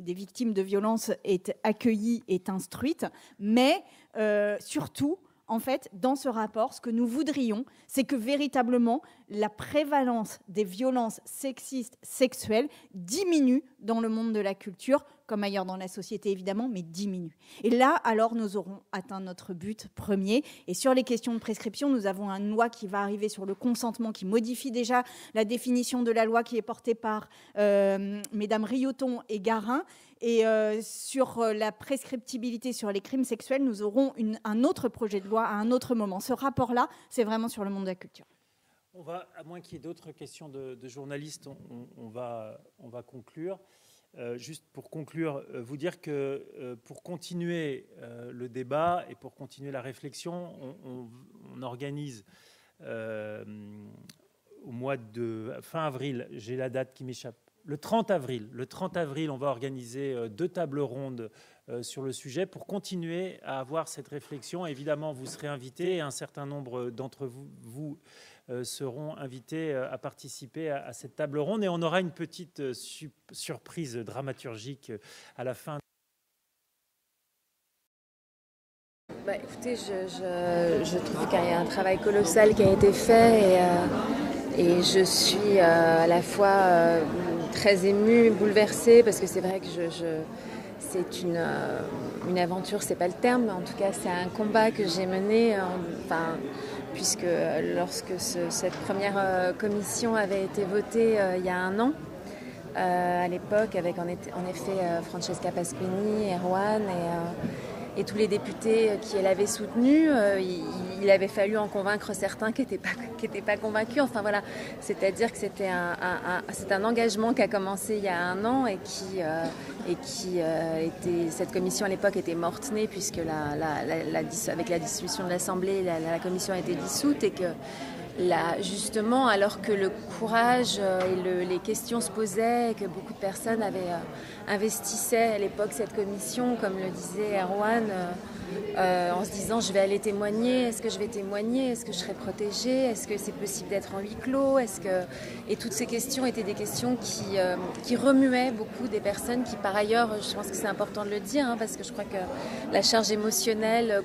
Speaker 1: victimes de violences est accueillie, est instruite, mais surtout, en fait, dans ce rapport, ce que nous voudrions, c'est que véritablement la prévalence des violences sexistes, sexuelles diminue dans le monde de la culture, comme ailleurs dans la société évidemment, mais diminue. Et là, alors, nous aurons atteint notre but premier. Et sur les questions de prescription, nous avons une loi qui va arriver sur le consentement, qui modifie déjà la définition de la loi qui est portée par mesdames Rioton et Garin. Et sur la prescriptibilité sur les crimes sexuels, nous aurons un autre projet de loi à un autre moment. Ce rapport-là, c'est vraiment sur le monde de la culture.
Speaker 2: On va, à moins qu'il y ait d'autres questions de journalistes, on va conclure. Juste pour conclure, vous dire que pour continuer le débat et pour continuer la réflexion, on organise au mois de fin avril, j'ai la date qui m'échappe, le 30 avril, on va organiser 2 tables rondes sur le sujet pour continuer à avoir cette réflexion. Évidemment, vous serez invités et un certain nombre d'entre vous seront invités à participer à cette table ronde. Et on aura une petite surprise dramaturgique à la fin.
Speaker 3: Écoutez, je trouve qu'il y a un travail colossal qui a été fait et je suis à la fois très émue, bouleversée, parce que c'est vrai que c'est une aventure, c'est pas le terme, mais en tout cas c'est un combat que j'ai mené, puisque lorsque cette première commission avait été votée il y a un an, à l'époque avec en effet Francesca Pasquini, Erwan et tous les députés qui l'avaient soutenue, il avait fallu en convaincre certains qui n'étaient pas convaincus. Enfin voilà, c'est-à-dire que c'est un engagement qui a commencé il y a un an et qui était, cette commission à l'époque était morte-née puisque avec la dissolution de l'Assemblée, la commission a été dissoute et que justement, alors que le courage et les questions se posaient et que beaucoup de personnes investissaient à l'époque cette commission, comme le disait Erwan, en se disant je vais aller témoigner, est-ce que je vais témoigner, est-ce que je serai protégée, est-ce que c'est possible d'être en huis clos, et toutes ces questions étaient des questions qui remuaient beaucoup des personnes qui par ailleurs, je pense que c'est important de le dire, parce que je crois que la charge émotionnelle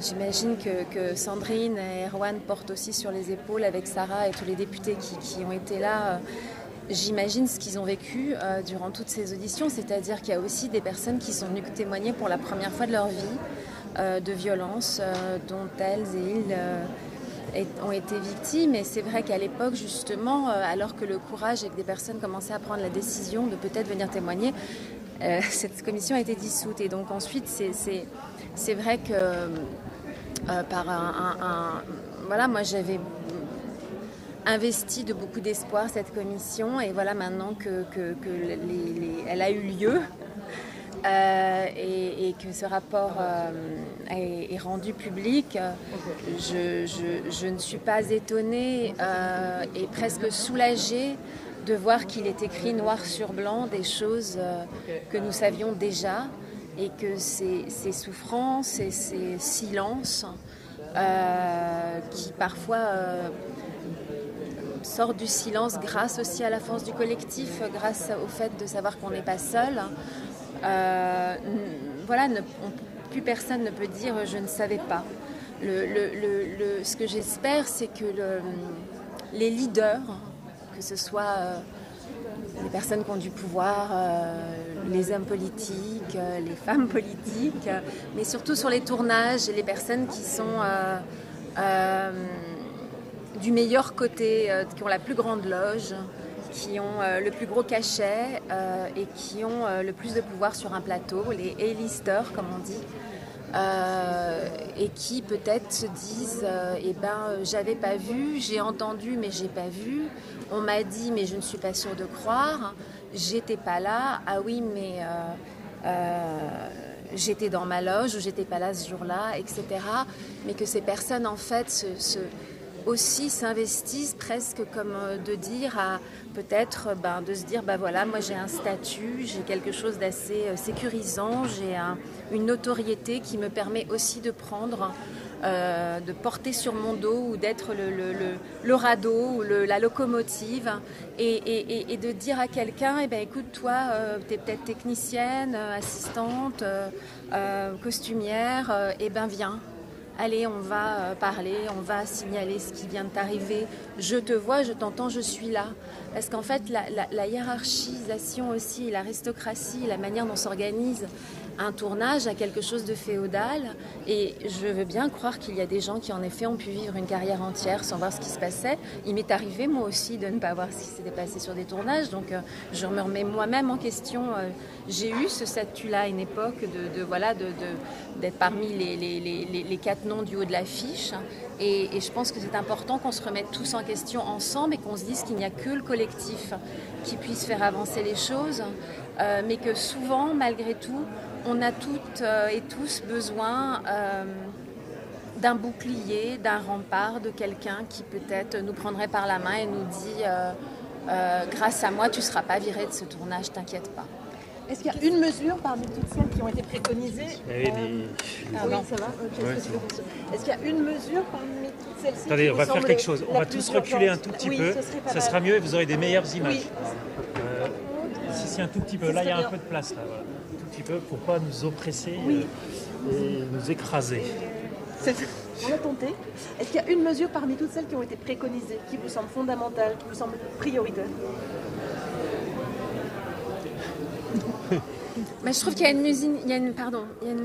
Speaker 3: j'imagine que Sandrine et Erwan portent aussi sur les épaules avec Sarah et tous les députés qui ont été là. J'imagine ce qu'ils ont vécu durant toutes ces auditions, c'est-à-dire qu'il y a aussi des personnes qui sont venues témoigner pour la première fois de leur vie de violences dont elles et ils ont été victimes. Et c'est vrai qu'à l'époque, justement, alors que le courage et que des personnes commençaient à prendre la décision de peut-être venir témoigner, cette commission a été dissoute. Et donc ensuite, c'est vrai que voilà, moi j'avais investi de beaucoup d'espoir cette commission, et voilà maintenant elle a eu lieu. Et que ce rapport est rendu public, je ne suis pas étonnée et presque soulagée de voir qu'il est écrit noir sur blanc des choses que nous savions déjà, et que ces souffrances et ces silences qui parfois sortent du silence grâce aussi à la force du collectif, grâce au fait de savoir qu'on n'est pas seul. Voilà, plus personne ne peut dire je ne savais pas. Ce que j'espère, c'est que les leaders, que ce soit les personnes qui ont du pouvoir, les hommes politiques, les femmes politiques, mais surtout sur les tournages, les personnes qui sont du meilleur côté, qui ont la plus grande loge, qui ont le plus gros cachet et qui ont le plus de pouvoir sur un plateau, les A-listers comme on dit, et qui peut-être se disent j'avais pas vu, j'ai entendu mais j'ai pas vu, on m'a dit mais je ne suis pas sûre de croire, j'étais pas là, ah oui mais j'étais dans ma loge ou j'étais pas là ce jour-là, etc. Mais que ces personnes en fait aussi s'investissent presque comme de dire peut-être de se dire voilà, moi j'ai un statut, j'ai quelque chose d'assez sécurisant, j'ai une notoriété qui me permet aussi de prendre, de porter sur mon dos ou d'être le radeau ou la locomotive et de dire à quelqu'un écoute toi tu es peut-être technicienne, assistante, costumière, viens. Allez, on va parler, on va signaler ce qui vient de t'arriver. Je te vois, je t'entends, je suis là. Parce qu'en fait, la hiérarchisation aussi, l'aristocratie, la manière dont s'organise un tournage a quelque chose de féodal. Et je veux bien croire qu'il y a des gens qui, en effet, ont pu vivre une carrière entière sans voir ce qui se passait. Il m'est arrivé, moi aussi, de ne pas voir ce qui s'était passé sur des tournages. Donc, je me remets moi-même en question. J'ai eu ce statut-là à une époque d'être parmi les 4 noms du haut de l'affiche. Et je pense que c'est important qu'on se remette tous en question ensemble et qu'on se dise qu'il n'y a que le collectif qui puisse faire avancer les choses, mais que souvent, malgré tout, on a toutes et tous besoin d'un bouclier, d'un rempart, de quelqu'un qui peut-être nous prendrait par la main et nous dit grâce à moi, tu ne seras pas viré de ce tournage, t'inquiète pas.
Speaker 4: Est-ce qu'il y a une mesure parmi toutes celles qui ont été préconisées
Speaker 2: Oui,
Speaker 4: ça va. Est-ce qu'il y a une mesure parmi toutes celles-ci?
Speaker 2: Attendez, on va faire quelque chose. On va tous reculer un tout petit peu. Ça sera mieux et vous aurez des meilleures images. Oui. Ici, un tout petit peu. Là, il y a un peu de place. Là, voilà. Un tout petit peu pour ne pas nous oppresser et nous écraser.
Speaker 4: On a tenté. Est-ce qu'il y a une mesure parmi toutes celles qui ont été préconisées qui vous semble fondamentale, qui vous semble prioritaire?
Speaker 3: Mais je trouve qu'il y a une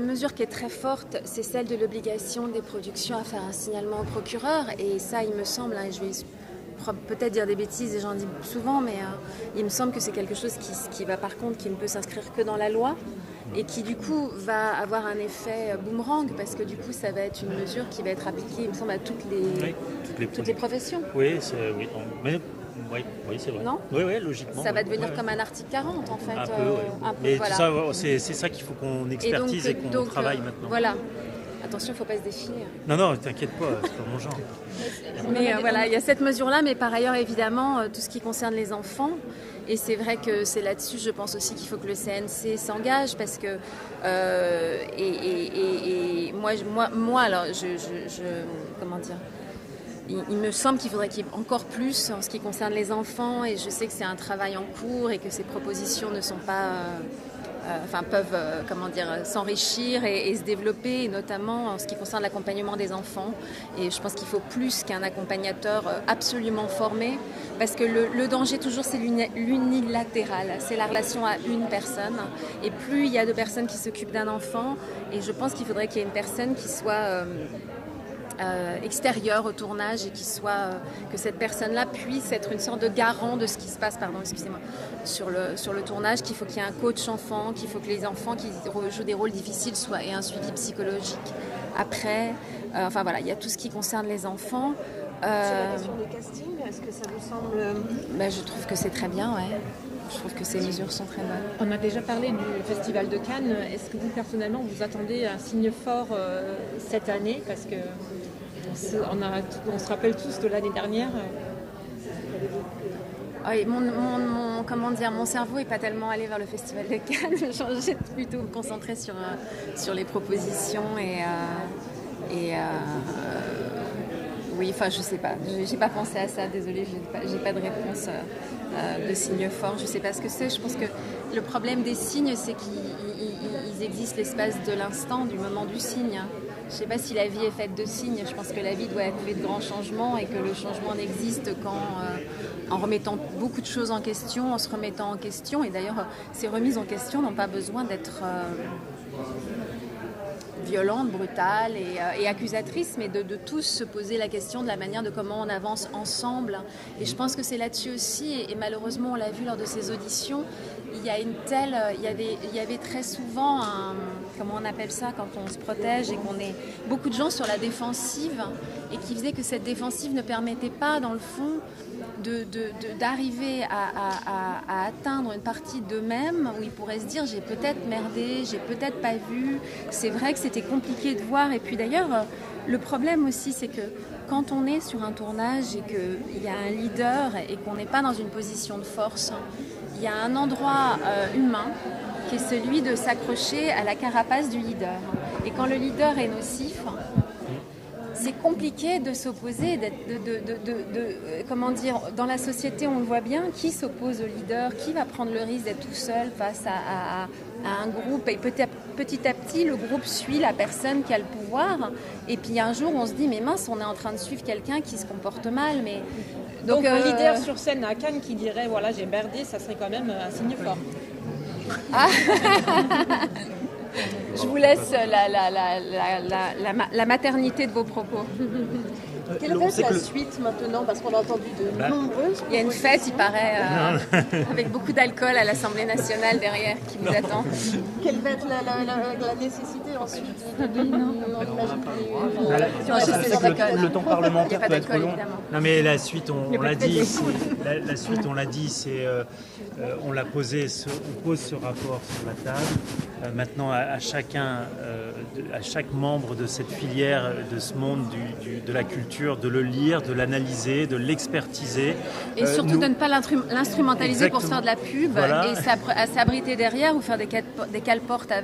Speaker 3: mesure qui est très forte, c'est celle de l'obligation des productions à faire un signalement au procureur. Et ça, il me semble, je vais peut-être dire des bêtises et j'en dis souvent, mais il me semble que c'est quelque chose qui va par contre, qui ne peut s'inscrire que dans la loi et qui du coup va avoir un effet boomerang, parce que du coup ça va être une mesure qui va être appliquée, il me semble, à toutes les professions.
Speaker 2: Oui, c'est vrai.
Speaker 3: Non ?
Speaker 2: Oui, logiquement.
Speaker 3: Ça va devenir comme un article 40 en fait.
Speaker 2: Un peu. Mais voilà. Tout ça, c'est ça qu'il faut qu'on expertise et qu'on travaille maintenant.
Speaker 3: Voilà. Attention, il ne faut pas se défiler.
Speaker 2: Non, t'inquiète pas, c'est pas mon genre.
Speaker 3: Mais voilà, il y a cette mesure-là, mais par ailleurs, évidemment, tout ce qui concerne les enfants. Et c'est vrai que c'est là-dessus, je pense aussi qu'il faut que le CNC s'engage, parce que moi, alors, comment dire, il me semble qu'il faudrait qu'il y ait encore plus en ce qui concerne les enfants, et je sais que c'est un travail en cours et que ces propositions ne sont pas, peuvent s'enrichir et se développer, et notamment en ce qui concerne l'accompagnement des enfants. Et je pense qu'il faut plus qu'un accompagnateur absolument formé, parce que le danger toujours c'est l'unilatéral, c'est la relation à une personne, et plus il y a de personnes qui s'occupent d'un enfant, et je pense qu'il faudrait qu'il y ait une personne qui soit extérieur au tournage et que cette personne-là puisse être une sorte de garant de ce qui se passe, sur le tournage, qu'il faut qu'il y ait un coach enfant, qu'il faut que les enfants qui jouent des rôles difficiles aient un suivi psychologique après. Enfin voilà, il y a tout ce qui concerne les enfants.
Speaker 4: Sur la question de casting, est-ce que ça vous semble...
Speaker 3: Je trouve que c'est très bien, ouais. Je trouve que ces mesures sont très bonnes.
Speaker 5: On a déjà parlé du Festival de Cannes. Est-ce que vous, personnellement, vous attendez un signe fort cette année? Parce que on se rappelle tous de l'année dernière.
Speaker 3: Oui, mon cerveau n'est pas tellement allé vers le Festival de Cannes. J'ai plutôt concentré sur les propositions oui, enfin, je sais pas. J'ai pas pensé à ça, désolée, j'ai pas de réponse de signe fort. Je sais pas ce que c'est. Je pense que le problème des signes, c'est qu'ils existent l'espace de l'instant, du moment du signe. Je sais pas si la vie est faite de signes. Je pense que la vie doit être faite de grands changements et que le changement n'existe qu'en remettant beaucoup de choses en question, en se remettant en question. Et d'ailleurs, ces remises en question n'ont pas besoin d'être violente, brutale et accusatrice, mais de tous se poser la question de la manière de comment on avance ensemble. Et je pense que c'est là-dessus aussi, et malheureusement on l'a vu lors de ces auditions, il y avait très souvent comment on appelle ça, quand on se protège et qu'on est beaucoup de gens sur la défensive, et qui faisait que cette défensive ne permettait pas, dans le fond, d'arriver à atteindre une partie d'eux-mêmes où ils pourraient se dire j'ai peut-être merdé, j'ai peut-être pas vu, c'est vrai que c'était compliqué de voir. Et puis d'ailleurs le problème aussi, c'est que quand on est sur un tournage et qu'il y a un leader et qu'on n'est pas dans une position de force, il y a un endroit humain qui est celui de s'accrocher à la carapace du leader. Et quand le leader est nocif, c'est compliqué de s'opposer, comment dire, dans la société on le voit bien, qui s'oppose au leader, qui va prendre le risque d'être tout seul face à un groupe, et petit à petit le groupe suit la personne qui a le pouvoir, et puis un jour on se dit mais mince, on est en train de suivre quelqu'un qui se comporte mal. Mais
Speaker 5: donc un leader sur scène à Cannes qui dirait voilà j'ai merdé, ça serait quand même un signe fort.
Speaker 3: Ah. Je vous laisse la maternité de vos propos.
Speaker 4: Quelle va être la suite maintenant? Parce qu'on a entendu de nombreuses...
Speaker 3: Il y a une fête, il paraît, avec beaucoup d'alcool à l'Assemblée nationale derrière qui vous attend.
Speaker 4: Quelle va être la nécessité ensuite?
Speaker 2: Le temps parlementaire peut être long. Non mais la suite, on l'a dit, c'est... on l'a posé, on pose ce rapport sur la table. Maintenant, à chaque membre de cette filière, de ce monde de la culture, de le lire, de l'analyser, de l'expertiser.
Speaker 3: Et surtout de ne pas l'instrumentaliser pour se faire de la pub, voilà. Et s'abriter derrière ou faire des cale-portes à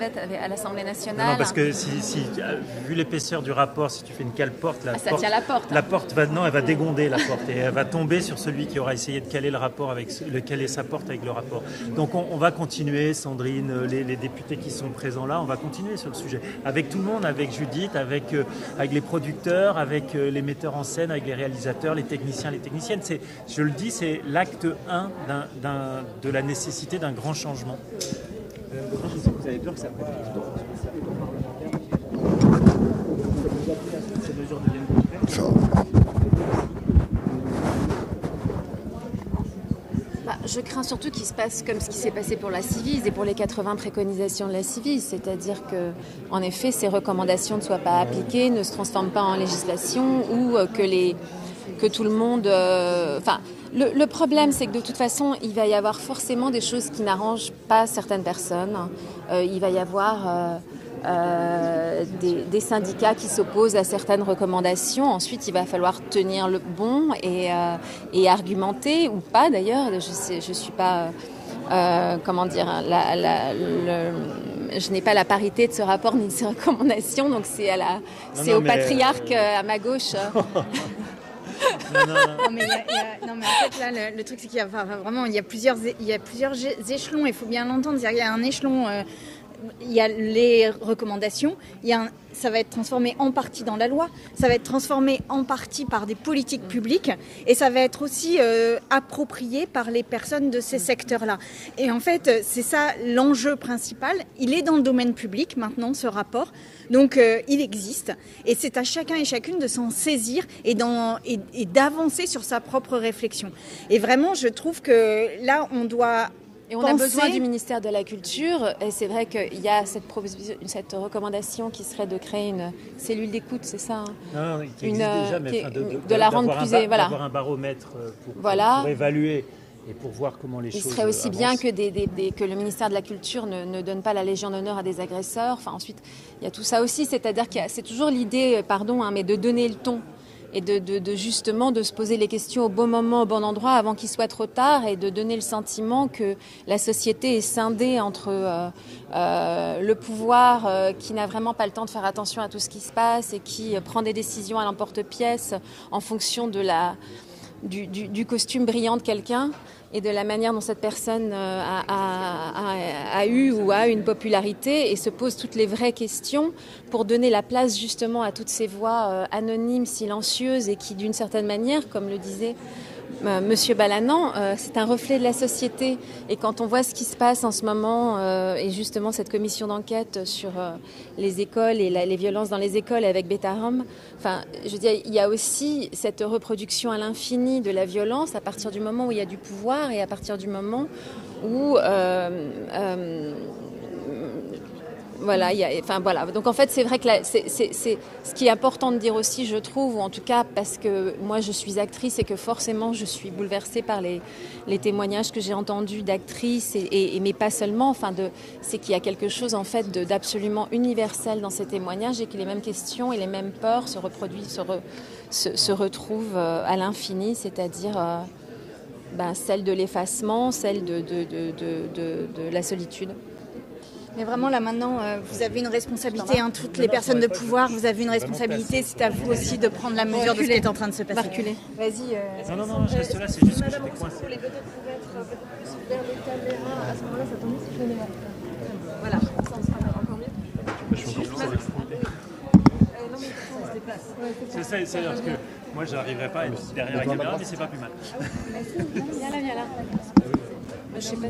Speaker 3: l'Assemblée nationale.
Speaker 2: Non, parce que vu l'épaisseur du rapport, si tu fais une cale-porte,
Speaker 3: ça tient la porte.
Speaker 2: La porte elle va dégonder la porte et elle va tomber sur celui qui aura essayé de caler le rapport caler sa porte avec le rapport. Donc on va continuer, Sandrine, les députés qui sont présents là, on va continuer sur le sujet. Avec tout le monde, avec Judith, avec les producteurs, avec les metteurs en scène, avec les réalisateurs, les techniciens, les techniciennes. Je le dis, c'est l'acte 1 de la nécessité d'un grand changement.
Speaker 6: Vous avez peur que ça prenne ces mesures deviennent concrètes?
Speaker 3: Je crains surtout qu'il se passe comme ce qui s'est passé pour la Civis et pour les 80 préconisations de la Civis, c'est-à-dire que, en effet, ces recommandations ne soient pas appliquées, ne se transforment pas en législation ou que tout le monde... Le problème, c'est que de toute façon, il va y avoir forcément des choses qui n'arrangent pas certaines personnes. Il va y avoir... des syndicats qui s'opposent à certaines recommandations. Ensuite, il va falloir tenir le bon et argumenter, ou pas d'ailleurs. Je suis pas... comment dire... je n'ai pas la parité de ce rapport ni de ces recommandations, donc c'est au patriarche à ma gauche.
Speaker 7: Non, mais en fait, là, le truc, c'est qu'il y a vraiment, il y a plusieurs échelons, il faut bien l'entendre. Il y a un échelon
Speaker 1: il y a les recommandations, ça va être transformé en partie dans la loi, ça va être transformé en partie par des politiques publiques et ça va être aussi approprié par les personnes de ces secteurs-là. Et en fait, c'est ça l'enjeu principal. Il est dans le domaine public maintenant, ce rapport. Donc, il existe. Et c'est à chacun et chacune de s'en saisir et d'avancer sur sa propre réflexion. Et vraiment, je trouve que là, on doit...
Speaker 3: Et on a besoin du ministère de la Culture, et c'est vrai qu'il y a cette recommandation qui serait de créer une cellule d'écoute, c'est ça
Speaker 2: Non, qui existe déjà, mais
Speaker 3: de la rendre plus...
Speaker 2: D'avoir un baromètre pour évaluer et pour voir comment les choses
Speaker 3: Il serait aussi
Speaker 2: avancent.
Speaker 3: bien que le ministère de la Culture ne donne pas la Légion d'honneur à des agresseurs. Enfin, ensuite, il y a tout ça aussi, c'est-à-dire que c'est toujours l'idée, mais de donner le ton. Et justement de se poser les questions au bon moment, au bon endroit, avant qu'il soit trop tard, et de donner le sentiment que la société est scindée entre le pouvoir qui n'a vraiment pas le temps de faire attention à tout ce qui se passe et qui prend des décisions à l'emporte-pièce en fonction du costume brillant de quelqu'un et de la manière dont cette personne a eu ou a une popularité, et se pose toutes les vraies questions pour donner la place justement à toutes ces voix anonymes, silencieuses, et qui d'une certaine manière, comme le disait Monsieur Balanant, c'est un reflet de la société. Et quand on voit ce qui se passe en ce moment, et justement cette commission d'enquête sur les écoles et les violences dans les écoles avec Betarum, enfin, je veux dire, il y a aussi cette reproduction à l'infini de la violence à partir du moment où il y a du pouvoir et à partir du moment où... Voilà, donc en fait c'est vrai que c'est ce qui est important de dire aussi, je trouve, ou en tout cas parce que moi je suis actrice et que forcément je suis bouleversée par les témoignages que j'ai entendus d'actrices mais pas seulement, c'est qu'il y a quelque chose en fait d'absolument universel dans ces témoignages, et que les mêmes questions et les mêmes peurs se reproduisent, se retrouvent à l'infini, c'est-à-dire celle de l'effacement, celle de la solitude.
Speaker 1: Mais vraiment, là, maintenant, vous avez une responsabilité, toutes les personnes de pouvoir, vous avez une responsabilité, c'est à vous aussi de prendre la mesure de ce qui est en train de se passer. Vas-y.
Speaker 2: Non, je reste là, c'est juste que j'étais coincé.
Speaker 4: Les vedettes pouvaient être un peu plus vers les caméras, à ce moment-là, ça tombe si je venais. Voilà, ça on sera encore mieux.
Speaker 2: Je suis encore plus à
Speaker 4: Non, mais on se déplace.
Speaker 2: C'est parce que moi, je n'arriverai pas à être derrière la caméra, mais c'est pas plus mal.
Speaker 3: Viens là. Je sais pas.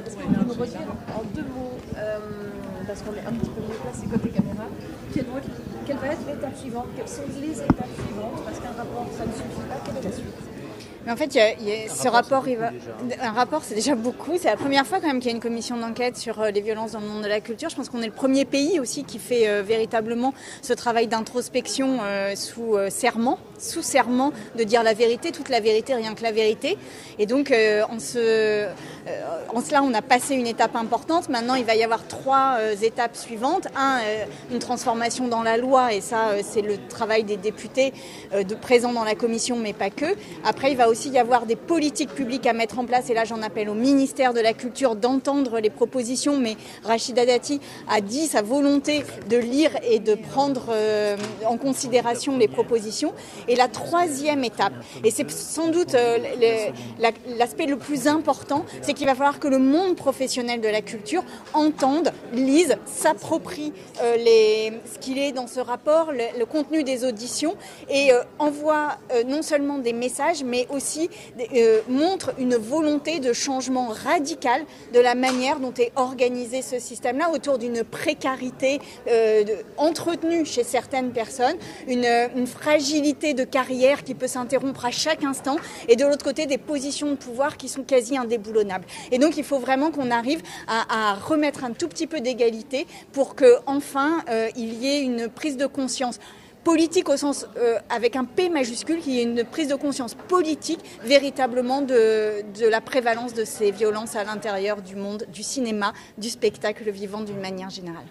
Speaker 4: Est-ce qu'on peut nous redire en 2 mots, parce qu'on est un petit peu mieux placé côté caméra, quelle va être l'étape suivante? Quelles sont les étapes suivantes? Parce qu'un rapport, ça ne suffit pas. Quelle est la suite?
Speaker 1: Mais en fait, ce rapport, un rapport, c'est déjà beaucoup. C'est la première fois quand même qu'il y a une commission d'enquête sur les violences dans le monde de la culture. Je pense qu'on est le premier pays aussi qui fait véritablement ce travail d'introspection sous serment de dire la vérité, toute la vérité, rien que la vérité. Et donc, en cela, on a passé une étape importante. Maintenant, il va y avoir 3 étapes suivantes. Une transformation dans la loi, et ça, c'est le travail des députés présents dans la commission, mais pas que. Après, il va aussi y avoir des politiques publiques à mettre en place, et là j'en appelle au ministère de la Culture d'entendre les propositions, mais Rachida Dati a dit sa volonté de lire et de prendre en considération les propositions. Et la 3e étape, et c'est sans doute l'aspect le plus important, c'est qu'il va falloir que le monde professionnel de la culture entende, lise, s'approprie ce qu'il est dans ce rapport, le contenu des auditions, et envoie non seulement des messages, mais aussi montre une volonté de changement radical de la manière dont est organisé ce système-là, autour d'une précarité entretenue chez certaines personnes, une fragilité de carrière qui peut s'interrompre à chaque instant, et de l'autre côté des positions de pouvoir qui sont quasi indéboulonnables. Et donc il faut vraiment qu'on arrive à remettre un tout petit peu d'égalité pour qu'enfin il y ait une prise de conscience politique au sens avec un P majuscule, qu'il y ait une prise de conscience politique véritablement de la prévalence de ces violences à l'intérieur du monde du cinéma, du spectacle vivant d'une manière générale.